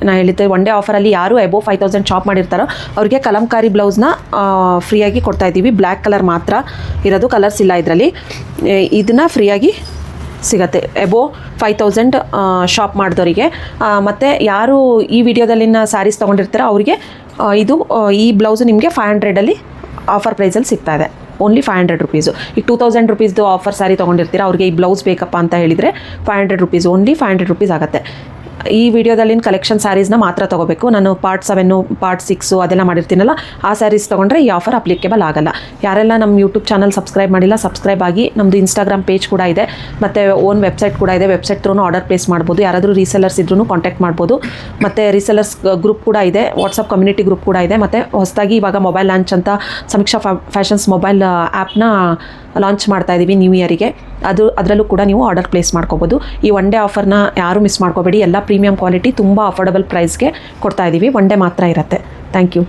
ನಾನು ಹೇಳಿದ್ದೆ ಒನ್ ಡೇ ಆಫರಲ್ಲಿ ಯಾರು ಅಬೋವ್ 5000 ಶಾಪ್ ಮಾಡಿರ್ತಾರೋ ಅವ್ರಿಗೆ ಕಲಂಕಾರಿ ಬ್ಲೌಸ್ನ ಫ್ರೀಯಾಗಿ ಕೊಡ್ತಾಯಿದ್ದೀವಿ. ಬ್ಲ್ಯಾಕ್ ಕಲರ್ ಮಾತ್ರ ಇರೋದು, ಕಲರ್ಸ್ ಇಲ್ಲ ಇದರಲ್ಲಿ. ಇದನ್ನು ಫ್ರೀಯಾಗಿ ಸಿಗುತ್ತೆ ಅಬೋವ್ 5000 ಶಾಪ್ ಮಾಡಿದವರಿಗೆ. ಮತ್ತು ಯಾರು ಈ ವಿಡಿಯೋದಲ್ಲಿನ ಸ್ಯಾರೀಸ್ ತೊಗೊಂಡಿರ್ತಾರೋ ಅವರಿಗೆ ಈ ಬ್ಲೌಸು ನಿಮಗೆ 500ಅಲ್ಲಿ ಆಫರ್ ಪ್ರೈಸಲ್ಲಿ ಸಿಗ್ತಾ ಇದೆ. Only 500 rupees. ಈಗ 2000 ರುಪೀಸ್ದು ಆಫರ್ ಸ್ಯಾರಿ ತೊಗೊಂಡಿರ್ತೀರ, ಅವ್ರಿಗೆ ಈ ಬ್ಲೌಸ್ ಬೇಕಪ್ಪ ಅಂತ ಹೇಳಿದರೆ 500 ರುಪೀಸ್, ಓನ್ಲಿ 500 ರುಪೀಸ್ ಆಗುತ್ತೆ. ಈ ವಿಡಿಯೋದಲ್ಲಿನ ಕಲೆಕ್ಷನ್ ಸ್ಯಾರೀಸ್ನ ಮಾತ್ರ ತೊಗೋಬೇಕು. ನಾನು ಪಾರ್ಟ್ 7 ಪಾರ್ಟ್ 6 ಅದೆಲ್ಲ ಮಾಡಿರ್ತೀನಲ್ಲ, ಆ ಸ್ಯಾರೀಸ್ ತೊಗೊಂಡ್ರೆ ಈ ಆಫರ್ ಅಪ್ಲಿಕೇಬಲ್ ಆಗಲ್ಲ. ಯಾರೆಲ್ಲ ನಮ್ಮ ಯೂಟ್ಯೂಬ್ ಚಾನಲ್ ಸಬ್ಸ್ಕ್ರೈಬ್ ಮಾಡಿಲ್ಲ, ಸಬ್ಸ್ಕ್ರೈಬ್ ಆಗಿ. ನಮ್ಮದು ಇನ್ಸ್ಟಾಗ್ರಾಮ್ ಪೇಜ್ ಕೂಡ ಇದೆ, ಮತ್ತು ಓನ್ ವೆಬ್ಸೈಟ್ ಕೂಡ ಇದೆ. ವೆಬ್ಸೈಟ್ ಥ್ರೂ ಆರ್ಡರ್ ಪ್ಲೇಸ್ ಮಾಡ್ಬೋದು. ಯಾರಾದರೂ ರೀಸೆಲ್ಲರ್ಸ್ ಇದ್ರೂ ಕಾಂಟ್ಯಾಕ್ಟ್ ಮಾಡ್ಬೋದು. ಮತ್ತು ರೀಸೆಲ್ಲರ್ಸ್ ಗ್ರೂಪ್ ಕೂಡ ಇದೆ, ವಾಟ್ಸಪ್ ಕಮ್ಯುನಿಟಿ ಗ್ರೂಪ್ ಕೂಡ ಇದೆ. ಮತ್ತು ಹೊಸದಾಗಿ ಇವಾಗ ಮೊಬೈಲ್ ಲಾಂಚ್ ಅಂತ ಸಮೀಕ್ಷಾ ಫ್ಯಾಷನ್ಸ್ ಮೊಬೈಲ್ ಆ್ಯಪ್ನ ಲಾಂಚ್ ಮಾಡ್ತಾ ಇದ್ದೀವಿ ನ್ಯೂ ಇಯರಿಗೆ. ಅದರಲ್ಲೂ ಕೂಡ ನೀವು ಆರ್ಡರ್ ಪ್ಲೇಸ್ ಮಾಡ್ಕೋಬೋದು. ಈ ಒನ್ ಡೇ ಆಫರ್ನ ಯಾರೂ ಮಿಸ್ ಮಾಡ್ಕೋಬೇಡಿ. ಎಲ್ಲ ಪ್ರೀಮಿಯಂ ಕ್ವಾಲಿಟಿ ತುಂಬ ಅಫೋರ್ಡಬಲ್ ಪ್ರೈಸ್ಗೆ ಕೊಡ್ತಾ ಇದ್ದೀವಿ. ಒನ್ ಡೇ ಮಾತ್ರ ಇರುತ್ತೆ. Thank you.